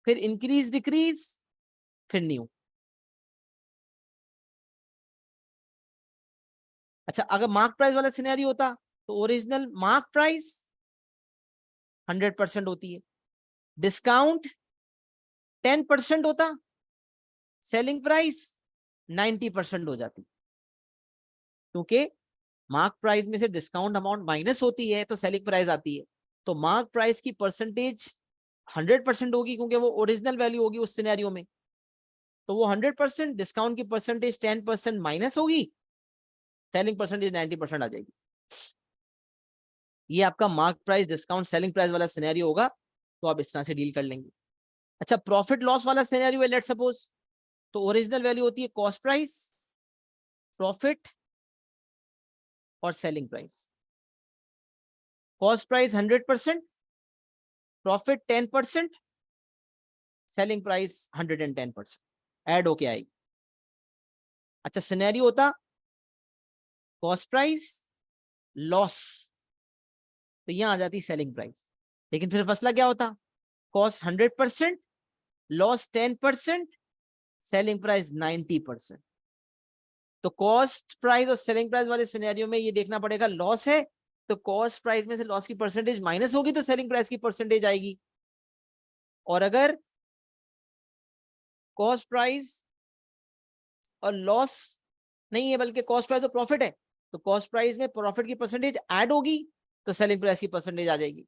फिर इंक्रीज डिक्रीज, फिर न्यू। अच्छा, अगर मार्क प्राइस वाला सिनेरियो होता, तो ओरिजिनल मार्क प्राइस 100% होती है, डिस्काउंट 10% होता, सेलिंग प्राइस 90% हो जाती। क्योंकि मार्क प्राइस में से डिस्काउंट अमाउंट माइनस होती है तो सेलिंग प्राइस आती है। तो मार्क प्राइस की परसेंटेज 100% होगी, क्योंकि वो ओरिजिनल वैल्यू होगी उस सिनेरियो में। तो वो 100%, डिस्काउंट की परसेंटेज 10% माइनस होगी, सेलिंग परसेंटेज 90% आ जाएगी। ये आपका mark price discount selling price वाला सिनेरियो होगा, तो आप इस तरह से डील कर लेंगे। अच्छा, प्रॉफिट लॉस वाला सिनेरियो है, लेट सपोज, तो ओरिजिनल वैल्यू होती है कॉस्ट प्राइस, प्रॉफिट और selling price. Cost price 100%, profit 10%, selling price 110% add होके आएगी। अच्छा, सिनेरियो होता कॉस्ट प्राइस लॉस, तो यहां आ जाती सेलिंग प्राइस। लेकिन फिर मसला क्या होता? Cost 100%, loss 10%, selling price 90%। तो कॉस्ट प्राइस और सेलिंग प्राइस वाले सिनेरियो में ये देखना पड़ेगा, लॉस है तो कॉस्ट प्राइस में से लॉस की परसेंटेज माइनस होगी, तो सेलिंग प्राइस की परसेंटेज आएगी। और अगर कॉस्ट प्राइस और लॉस नहीं है, बल्कि कॉस्ट प्राइस और प्रॉफिट है, तो कॉस्ट प्राइस में प्रॉफिट की परसेंटेज ऐड होगी, तो सेलिंग प्राइस की परसेंटेज आ जाएगी।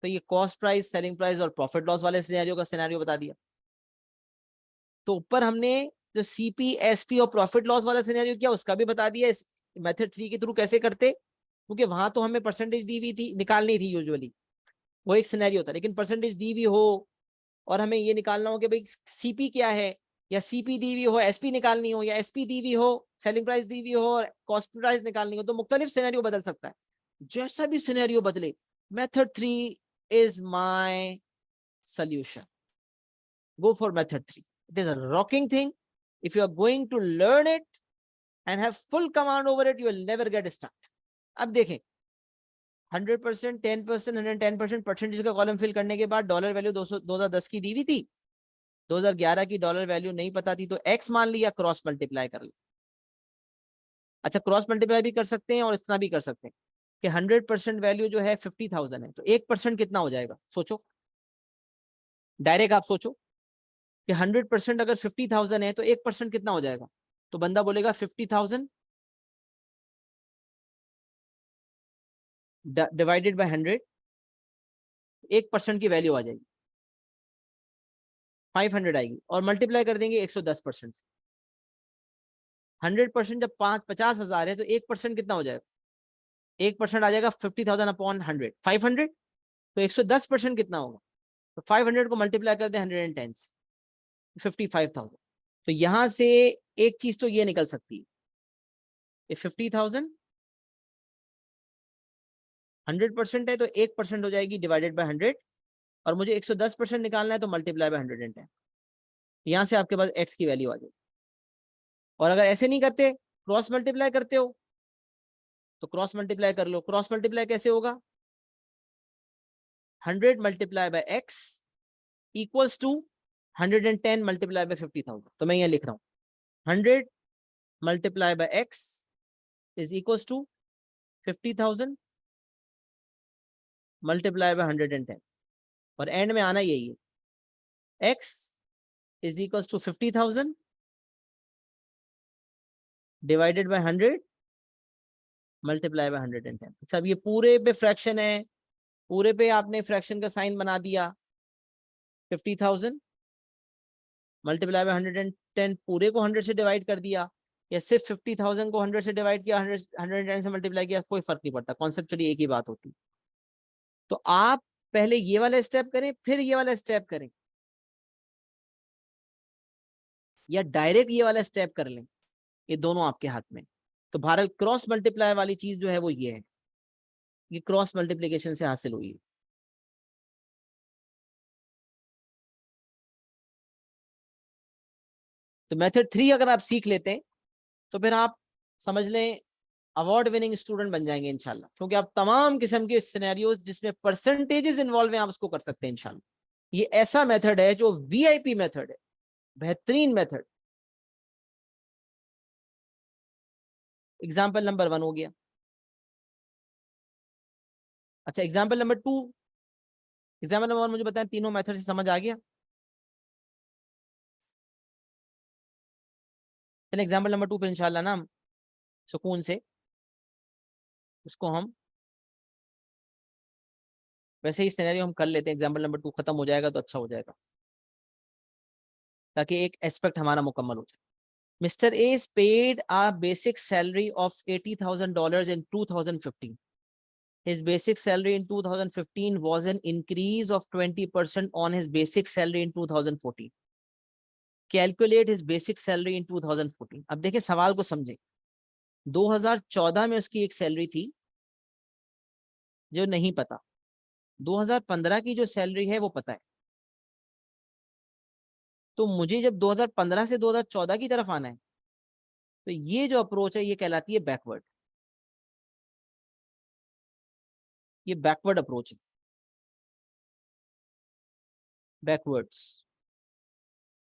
तो ये कॉस्ट प्राइस, सेलिंग प्राइस और प्रॉफिट लॉस वाले सिनेरियो का सिनेरियो बता दिया। तो ऊपर हमने जो सीपी, एसपी और प्रॉफिट लॉस वाला सिनेरियो किया, उसका भी बता दिया इस मेथड 3 के थ्रू कैसे करते, क्योंकि वहां तो हमें परसेंटेज दी हुई थी, निकालनी थी यूजुअली, वो एक सिनेरियो था। लेकिन परसेंटेज दी हुई हो और हमें ये निकालना हो कि भाई सीपी क्या है, या सीपी दी हुई हो एसपी निकालनी हो, या एसपी दी हुई हो सेलिंग प्राइस दी हुई हो और कॉस्ट प्राइस निकालनी हो, तो मुख्तलिफ सिनेरियो बदल सकता है। जैसा भी सिनेरियो बदले, method 3 is my solution. Go for method 3. It is a rocking thing. If you are going to learn it and have full command over it, you will never get stuck. अब देखें, 100%, 10%, 110% percentage का column fill करने के बाद dollar value 2010 की दी हुई थी, 2011 की डॉलर वैल्यू नहीं पता थी, तो एक्स मान लिया, क्रॉस मल्टीप्लाई कर लिया। अच्छा, क्रॉस मल्टीप्लाई भी कर सकते हैं और इतना भी कर सकते हैं कि 100% वैल्यू जो है 50,000 है, तो 1% कितना हो जाएगा? सोचो, डायरेक्ट आप सोचो कि 100% अगर 50,000 है तो 1% कितना हो जाएगा? तो बंदा बोलेगा 50,000 डिवाइडेड बाय 100, 1% की वैल्यू आ जाएगी, 500 आएगी, और मल्टीप्लाई कर देंगे 110% से। 100% जब 50,000 है तो 1% कितना हो जाएगा? 1% आ जाएगा 50,000 अपॉन 100, 500। तो 110% कितना होगा? तो 500 को मल्टीप्लाई कर दें 110 से, 55,000। तो यहां से एक चीज तो ये निकल सकती है, 50,000 100% है तो 1% हो जाएगी डिवाइडेड बाय 100, और मुझे 110% निकालना है तो मल्टीप्लाई बाय 110। यहां से आपके पास x की वैल्यू आ जाएगी। और अगर ऐसे नहीं करते, क्रॉस मल्टीप्लाई करते हो, तो क्रॉस मल्टीप्लाई कर लो। क्रॉस मल्टीप्लाई कैसे होगा? 100 multiply by x equals to 110 multiply by 50,000। तो मैं यहाँ लिख रहा हूँ 100 multiply by x is equals to 50,000 multiply by 110, और एंड में आना यही है, x is equals to 50,000 divided by 100 multiply by 110। अच्छा, अब ये पूरे पे फ्रैक्शन है, पूरे पे आपने फ्रैक्शन का साइन बना दिया। 50,000 मल्टीप्लाई बाय 110, पूरे को 100 से डिवाइड कर दिया, या सिर्फ 50,000 को 100 से डिवाइड किया, 110 से मल्टीप्लाई किया, कोई फर्क नहीं पड़ता, कॉन्सेप्चुअली एक ही बात होती। तो आप पहले ये वाला स्टेप करें, फिर ये वाला स्टेप करें, या डायरेक्ट ये वाला स्टेप कर लें, ये दोनों आपके हाथ में। तो भारत क्रॉस मल्टीप्लाई वाली चीज जो है वो ये है, ये क्रॉस मल्टीप्लीकेशन से हासिल हुई है। तो मेथड 3 अगर आप सीख लेते हैं तो फिर आप समझ लें अवार्ड विनिंग स्टूडेंट बन जाएंगे इंशाल्लाह, क्योंकि आप तमाम किस्म के सिनेरियोज जिसमें परसेंटेजेस इन्वॉल्व हैं आप उसको कर सकते हैं इंशाल्लाह। ये ऐसा मेथड है जो वीआईपी मेथड है, बेहतरीन मेथड। एग्जाम्पल नंबर 1 हो गया। अच्छा, एग्जाम्पल नंबर 2, एग्जाम्पल नंबर 1 मुझे बताएं तीनों मेथड से समझ आ गया? चलिए एग्जाम्पल नंबर 2 पे इंशाल्लाह ना हम सुकून से उसको हम वैसे ही सिनेरियो हम कर लेते हैं। एग्जाम्पल नंबर 2 खत्म हो जाएगा तो अच्छा हो जाएगा, ताकि एक एस्पेक्ट हमारा मुकम्मल हो जाए। Mr. A is paid a basic salary of $80,000 in 2015. His basic salary in 2015 was an increase of 20% on his basic salary in 2014. Calculate his basic salary in 2014. अब देखिए सवाल को समझें। 2014 में उसकी एक सैलरी थी जो नहीं पता, 2015 की जो सैलरी है वो पता है। तो मुझे जब 2015 से 2014 की तरफ आना है, तो ये जो अप्रोच है ये कहलाती है बैकवर्ड। ये बैकवर्ड अप्रोच है, बैकवर्ड्स,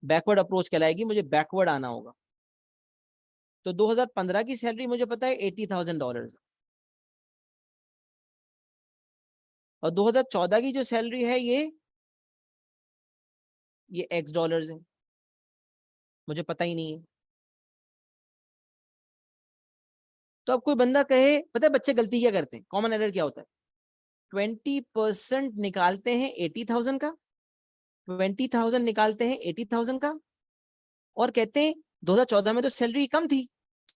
बैकवर्ड अप्रोच कहलाएगी। मुझे बैकवर्ड आना होगा। तो 2015 की सैलरी मुझे पता है $80,000, और 2014 की जो सैलरी है ये एक्स डॉलर्स है, मुझे पता ही नहीं है। तो अब कोई बंदा कहे, पता है बच्चे गलती क्या करते हैं, कॉमन एरर क्या होता है? 20% निकालते हैं 80,000 का, 20,000 निकालते हैं 80,000 का, और कहते हैं 2014 में तो सैलरी कम थी,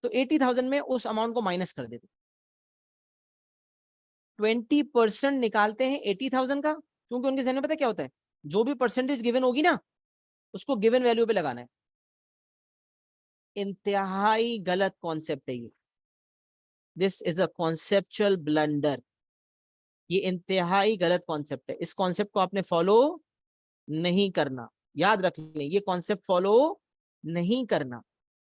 तो 80,000 में उस अमाउंट को माइनस कर देते। 20% निकालते हैं 80,000 का, क्योंकि उनके जहन में पता क्या होता है, जो भी परसेंटेज गिवन होगी ना उसको गिवन वैल्यू पे लगाना है। इंतहाई गलत कॉन्सेप्ट है ये। This is a conceptual blunder. ये इंतहाई गलत कॉन्सेप्ट है, इस कॉन्सेप्ट को आपने फॉलो नहीं करना, याद रख लें, ये कॉन्सेप्ट फॉलो नहीं करना।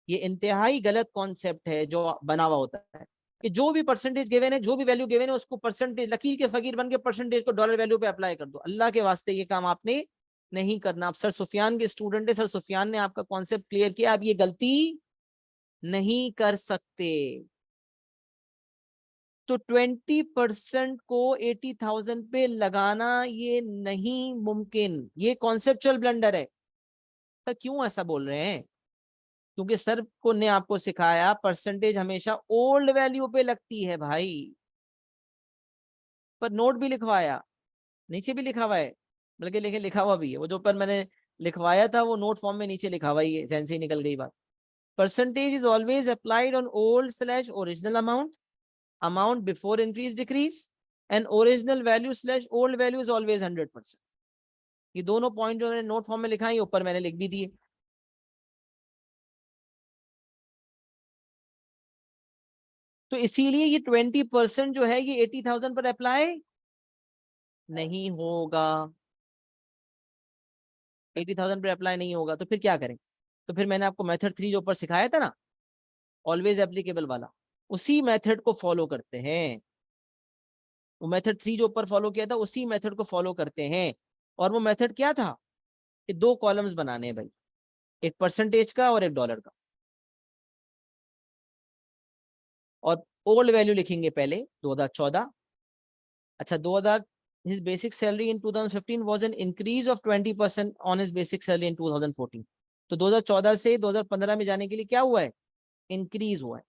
ये इंतहाई गलत कॉन्सेप्ट है जो बना हुआ होता है कि जो भी परसेंटेज गिवन है, जो भी वैल्यू गिवन है, उसको परसेंटेज लकीर के फकीर बन के परसेंटेज को डॉलर वैल्यू पे अप्लाई कर दो। अल्लाह के वास्ते ये काम आपने नहीं करना। आप सर सुफियान के स्टूडेंट है, सर सुफियान ने आपका कॉन्सेप्ट क्लियर किया, आप ये गलती नहीं कर सकते। तो 20% को 80,000 पे लगाना ये नहीं मुमकिन, ये कॉन्सेप्चुअल ब्लंडर है। सर क्यों ऐसा बोल रहे हैं? क्योंकि सर को ने आपको सिखाया परसेंटेज हमेशा ओल्ड वैल्यू पे लगती है भाई। पर नोट भी लिखवाया, नीचे भी लिखा हुआ है, बल्कि लिखा हुआ भी है, वो जो पर मैंने लिखवाया था वो नोट फॉर्म में नीचे लिखा हुआ ही है, जैन से ही निकल गई बात। Percentage is always applied on old slash original amount, amount before increase decrease, and original value slash old value is always 100%। ये दोनों पॉइंट जो मैंने नोट फॉर्म में लिखा है, ये ऊपर मैंने लिख भी दिए। तो इसीलिए ये 20% जो है ये 80,000 पर अप्लाई नहीं होगा। 80,000 पे अप्लाई नहीं होगा, तो फिर क्या करें? तो फिर मैंने आपको मेथड 3 जो ऊपर सिखाया था ना, ऑलवेज एप्लीकेबल वाला, उसी मेथड को फॉलो करते हैं। वो मेथड 3 जो ऊपर फॉलो किया था उसी मेथड को फॉलो करते हैं। और वो मेथड क्या था कि 2 कॉलम्स बनाने हैं भाई, एक परसेंटेज का और एक डॉलर का। और ओल्ड वैल्यू लिखेंगे पहले 2014। अच्छा, 2000 his basic salary in 2015 was an increase of 20% on his basic salary in 2014। तो 2014 से 2015 में जाने के लिए क्या हुआ है? इंक्रीज हुआ है।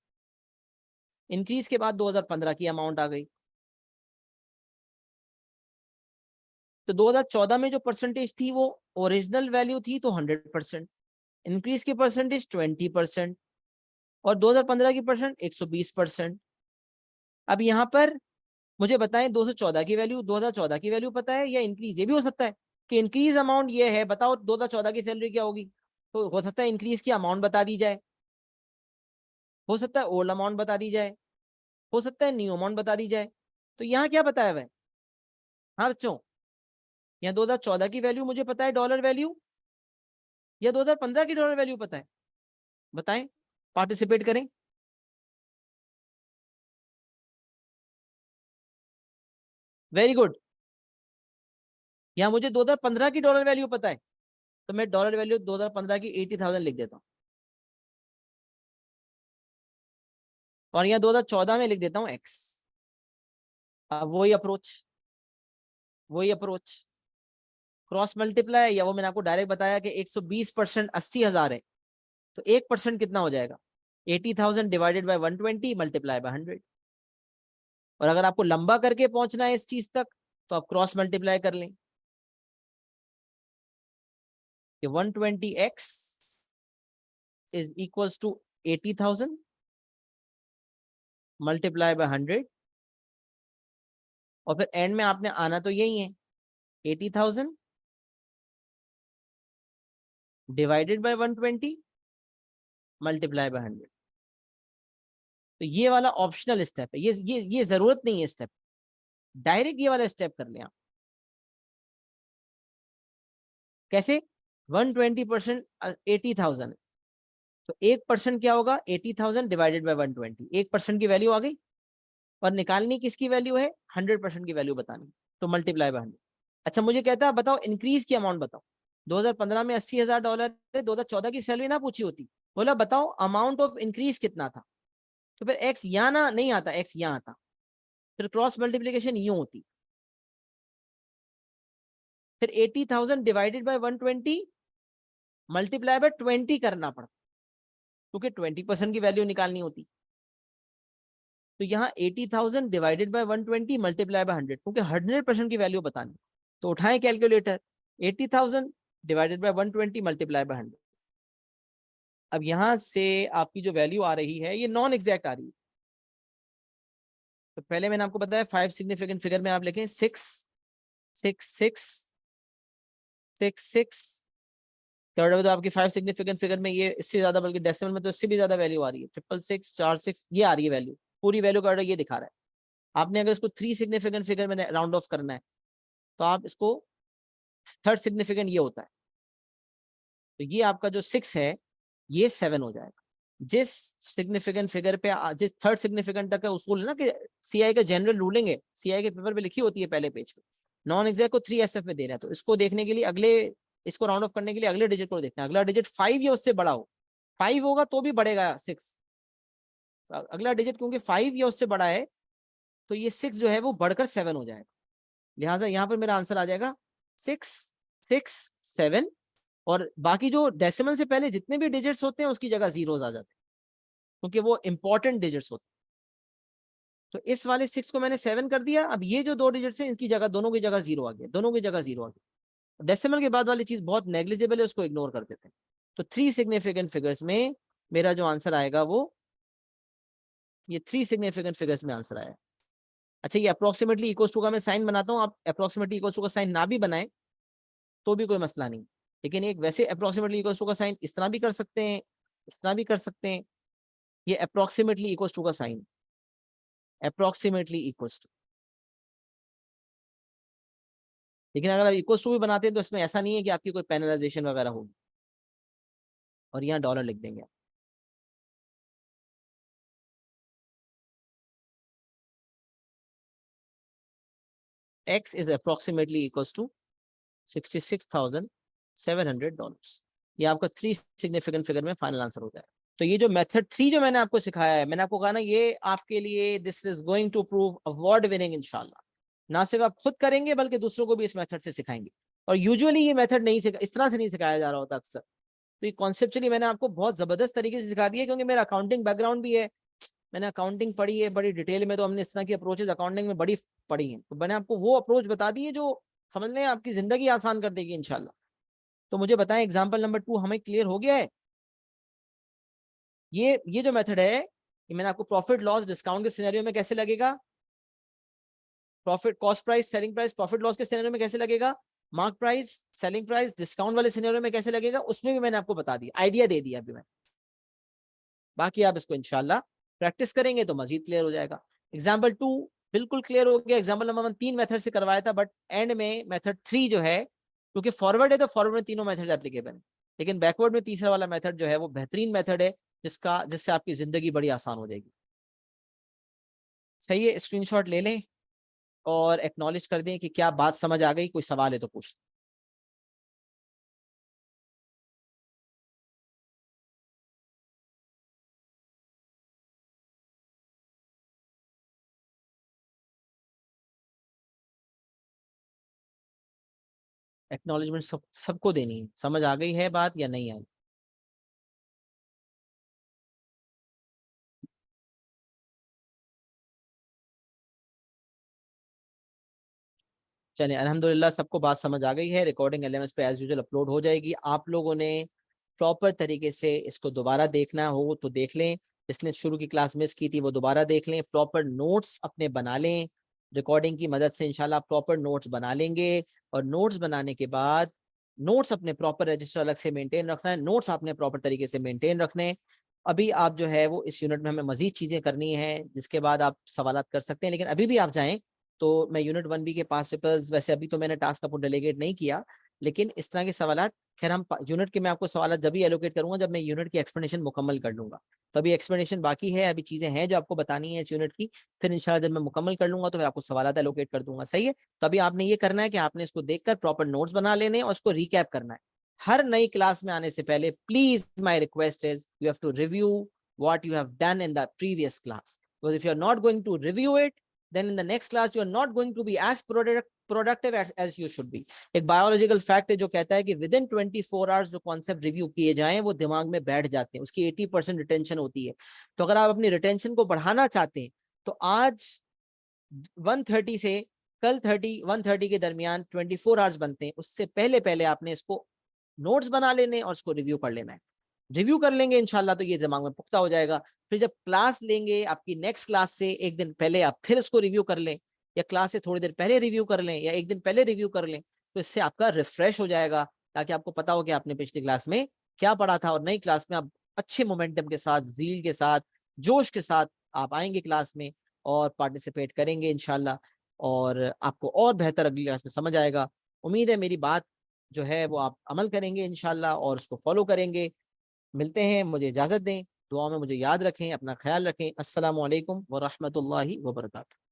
इंक्रीज के बाद 2015 की अमाउंट आ गई। तो 2014 में जो परसेंटेज थी वो ओरिजिनल वैल्यू थी तो 100%, इंक्रीज की परसेंटेज 20%, और 2015 की परसेंट 120%। अब यहाँ पर मुझे बताएं 214 की वैल्यू, 2014 की वैल्यू पता है या इंक्रीज? ये भी हो सकता है कि इंक्रीज अमाउंट ये है, बताओ 2014 की सैलरी क्या होगी। तो हो सकता है इंक्रीज की अमाउंट बता दी जाए, हो सकता है ओल्ड अमाउंट बता दी जाए, हो सकता है न्यू अमाउंट बता दी जाए। तो यहाँ क्या बताया हुआ है? हाँ बच्चों, यहाँ 2014 की वैल्यू मुझे पता है डॉलर वैल्यू, या 2015 की डॉलर वैल्यू पता है? बताएं, पार्टिसिपेट करें। Very good. यहाँ मुझे 2015 की डॉलर वैल्यू पता है, तो मैं डॉलर वैल्यू 2015 की 80,000 लिख देता हूँ, और यहाँ 2014 में लिख देता हूँ एक्स। अब वही अप्रोच क्रॉस मल्टीप्लाई, या वो मैंने आपको डायरेक्ट बताया कि 120% 80,000 है, तो 1% कितना हो जाएगा? 80,000 डिवाइडेड बाय 120 मल्टीप्लाई बाय 100। और अगर आपको लंबा करके पहुंचना है इस चीज तक, तो आप क्रॉस मल्टीप्लाई कर लें कि 120x is equals to 80,000 multiply by 100, और फिर एंड में आपने आना तो यही है 80,000 डिवाइडेड बाय 120 मल्टीप्लाई बाय 100। तो ये वाला ऑप्शनल स्टेप है, ये जरूरत नहीं है स्टेप, डायरेक्ट ये वाला स्टेप कर लें आप। कैसे? 120% 80,000, तो 1% क्या होगा? 80,000 डिवाइडेड बाय 120, 1% की वैल्यू आ गई। और निकालनी किसकी वैल्यू है? 100% की वैल्यू बतानी, तो मल्टीप्लाई बाय 100। अच्छा, मुझे कहता है बताओ इंक्रीज की अमाउंट बताओ। 2015 में $80,000 है, 2014 की सैलरी ना पूछी होती, बोला बताओ अमाउंट ऑफ इंक्रीज कितना था, तो फिर एक्स यहाँ ना नहीं आता, एक्स यहाँ आता, फिर क्रॉस मल्टीप्लीकेशन यूं होती, फिर 80,000 डिवाइडेड बाय 120 मल्टीप्लाई बाय 20 करना पड़ता, क्योंकि 20% की वैल्यू निकालनी होती। तो यहाँ 80,000 डिवाइडेड बाय 120 मल्टीप्लाई बाय 100, क्योंकि 100% की वैल्यू बतानी। तो उठाएं calculator, 80,000 divided by 120 multiply by 100। अब यहां से आपकी जो वैल्यू आ रही है ये नॉन एग्जैक्ट आ रही है। तो पहले मैंने आपको बताया 5 सिग्निफिकेंट फिगर में आप लिखें 6 6 6 6 6। तो आपकी 5 सिग्निफिकेंट फिगर में ये इससे ज्यादा, बल्कि डेसिमल में तो इससे भी ज्यादा वैल्यू आ रही है, 666 46 ये आ रही है वैल्यू, पूरी वैल्यू का ये दिखा रहा है। आपने अगर इसको 3 सिग्निफिकेंट फिगर में राउंड ऑफ करना है, तो आप इसको थर्ड सिग्निफिकेंट ये होता है, तो ये आपका जो 6 है ये 7 हो जाएगा। जिस सिग्निफिकेंट फिगर पे जिस थर्ड सिग्निफिकेंट तक का उसूल है ना कि सीआई का जनरल रूलिंग है, सीआई के पेपर पे लिखी होती है पहले पेज पे, नॉन एग्जैक्ट को 3SF में दे रहे हैं, तो इसको देखने के लिए इसको राउंड ऑफ करने के लिए अगले डिजिट को देखना है, अगला डिजिट 5 या उससे बड़ा हो, 5 होगा तो भी बढ़ेगा 6, अगला डिजिट क्योंकि 5 या उससे बड़ा है, तो ये 6 जो है वो बढ़कर 7 हो जाएगा। लिहाजा यहाँ पर मेरा आंसर आ जाएगा 6 6 7, और बाकी जो डेसिमल से पहले जितने भी डिजिट्स होते हैं उसकी जगह जीरोस आ जाते हैं, क्योंकि वो इंपॉर्टेंट डिजिट्स होते हैं। तो इस वाले 6 को मैंने 7 कर दिया, अब ये जो 2 डिजिट्स हैं इनकी जगह, दोनों की जगह जीरो आ गया, दोनों की जगह जीरो आ गया। डेसिमल के बाद वाली चीज बहुत नेग्लिजिबल है, उसको इग्नोर कर देते हैं। तो 3 सिग्निफिकेंट फिगर्स में मेरा जो आंसर आएगा वो ये 3 सिग्निफिकेंट फिगर्स में आंसर आया। अच्छा, ये अप्रोक्सीमेटली इक्वल टू का मैं साइन बनाता हूँ, आप अप्रोक्सीमेटली इक्वल टू का साइन ना भी बनाए तो भी कोई मसला नहीं, लेकिन एक वैसे अप्रोक्सीमेटली इक्वल टू का साइन इस तरह भी कर सकते हैं, इस तरह भी कर सकते हैं। ये अप्रोक्सीमेटली इक्वल टू का साइन, अप्रोक्सीमेटली इक्वल टू लेकिन अगर आप इक्वल टू भी बनाते हैं तो इसमें ऐसा नहीं है कि आपकी कोई पेनलाइजेशन वगैरह होगी। और यहाँ डॉलर लिख देंगे। x is approximately equals to $66,700। ये आपका 3 सिग्निफिकेंट फिगर में फाइनल आंसर होता है। तो ये जो मेथड 3 जो मैंने आपको सिखाया है, मैंने आपको कहा ना ये आपके लिए this is going to prove award winning इंशाल्लाह। ना सिर्फ आप खुद करेंगे बल्कि दूसरों को भी इस मेथड से सिखाएंगे। और यूजुअली ये मेथड नहीं इस तरह से नहीं सिखाया जा रहा होता अक्सर। तो ये कॉन्सेप्चुअली मैंने आपको बहुत जबरदस्त तरीके से सिखा दिया, क्योंकि मेरा अकाउंटिंग बैकग्राउंड भी है, मैंने अकाउंटिंग पढ़ी है बड़ी डिटेल में। तो हमने इस तरह की अप्रोचेज अकाउंटिंग में बड़ी पढ़ी है, तो मैंने आपको वो अप्रोच बता दी है जो समझने में आपकी जिंदगी आसान कर देगी इंशाल्लाह। तो मुझे बताएं एग्जांपल नंबर 2 हमें क्लियर हो गया है? ये जो मेथड है ये मैंने आपको प्रॉफिट लॉस डिस्काउंट के सिनेरियो में कैसे लगेगा, profit cost price selling price profit loss के सिनेरियो में कैसे लगेगा, mark price selling price discount वाले सिनेरियो में कैसे लगेगा, उसमें भी मैंने आपको बता दिया, आइडिया दे दिया अभी मैं। बाकी आप इसको इंशाल्लाह प्रैक्टिस करेंगे तो मजीद क्लियर हो जाएगा। एग्जाम्पल 2 बिल्कुल क्लियर हो गया। एग्जाम्पल नंबर 1 3 मेथड से करवाया था, बट एंड में मेथड 3 जो है, क्योंकि फॉरवर्ड है तो फॉरवर्ड में तीनों मेथड एप्लीकेबल है, लेकिन बैकवर्ड में तीसरा वाला मेथड जो है वो बेहतरीन मेथड है, जिससे आपकी जिंदगी बड़ी आसान हो जाएगी। सही है, स्क्रीनशॉट ले लें और एक्नॉलेज कर दें कि क्या बात समझ आ गई। कोई सवाल है तो पूछ। एक्नॉलेजमेंट सबको देनी है। समझ आ गई है बात या नहीं आई? चलिए अल्हम्दुलिल्लाह सबको बात समझ आ गई है। रिकॉर्डिंग एलएमएस पे एज यूजुअल अपलोड हो जाएगी। आप लोगों ने प्रॉपर तरीके से इसको दोबारा देखना हो तो देख लें, जिसने शुरू की क्लास मिस की थी वो दोबारा देख लें, प्रॉपर नोट्स अपने बना लें। रिकॉर्डिंग की मदद से इंशाल्लाह प्रॉपर नोट्स बना लेंगे। और नोट्स बनाने के बाद नोट्स अपने प्रॉपर रजिस्टर अलग से मेंटेन रखना है, नोट्स आपने प्रॉपर तरीके से मेंटेन रखने। अभी आप जो है वो इस यूनिट में हमें मजीद चीजें करनी है, जिसके बाद आप सवालात कर सकते हैं। लेकिन अभी भी आप जाएं तो मैं यूनिट 1B के पार्टिसिपल्स, वैसे अभी तो मैंने टास्क आपको डेलीगेट नहीं किया, लेकिन इस तरह के सवालात खैर हम यूनिट के, मैं आपको सवाल जब भी एलोकेट करूंगा जब मैं यूनिट की एक्सप्लेनेशन मुकम्मल कर लूंगा। तो अभी एक्सप्लेनेशन बाकी है, अभी चीजें हैं जो आपको बतानी है इस यूनिट की। फिर इंशाल्लाह जब मैं मुकम्मल कर लूंगा तो फिर आपको सवाल एलोकेट कर दूंगा। सही है, तो अभी आपने ये करना है कि आपने इसको देखकर प्रॉपर नोट्स बना लेने और उसको रिकैप करना है। हर नई क्लास में आने से पहले please my request is you have to review what you have done in the previous class, because if you are not going to review it, then in the next class you are not going to be as productive as you should be. एक biological fact है जो कहता है कि with in 24 hours जो concept review किए जाएं वो दिमाग में बैठ जाते हैं, उसकी 80% रिटेंशन होती है। तो अगर आप अपनी रिटेंशन को बढ़ाना चाहते हैं तो आज 1:30 से कल 1:30 के दरमियान 24 आवर्स बनते हैं, उससे पहले पहले आपने इसको नोट्स बना लेने और उसको रिव्यू कर लेना है। रिव्यू कर लेंगे इंशाल्लाह तो ये दिमाग में पुख्ता हो जाएगा। फिर जब क्लास लेंगे आपकी नेक्स्ट क्लास से एक दिन पहले आप फिर इसको रिव्यू कर लें, या क्लास से थोड़ी देर पहले रिव्यू कर लें, या एक दिन पहले रिव्यू कर लें, तो इससे आपका रिफ्रेश हो जाएगा, ताकि आपको पता हो कि आपने पिछली क्लास में क्या पढ़ा था। और नई क्लास में आप अच्छे मोमेंटम के साथ, जील के साथ, जोश के साथ आप आएंगे क्लास में और पार्टिसिपेट करेंगे इंशाल्लाह, और आपको और बेहतर अगली क्लास में समझ आएगा। उम्मीद है मेरी बात जो है वो आप अमल करेंगे इंशाल्लाह और उसको फॉलो करेंगे। मिलते हैं, मुझे इजाजत दें, दुआ में मुझे याद रखें, अपना ख्याल रखें। अस्सलामु अलैकुम व रहमतुल्लाहि व बरकातुहू।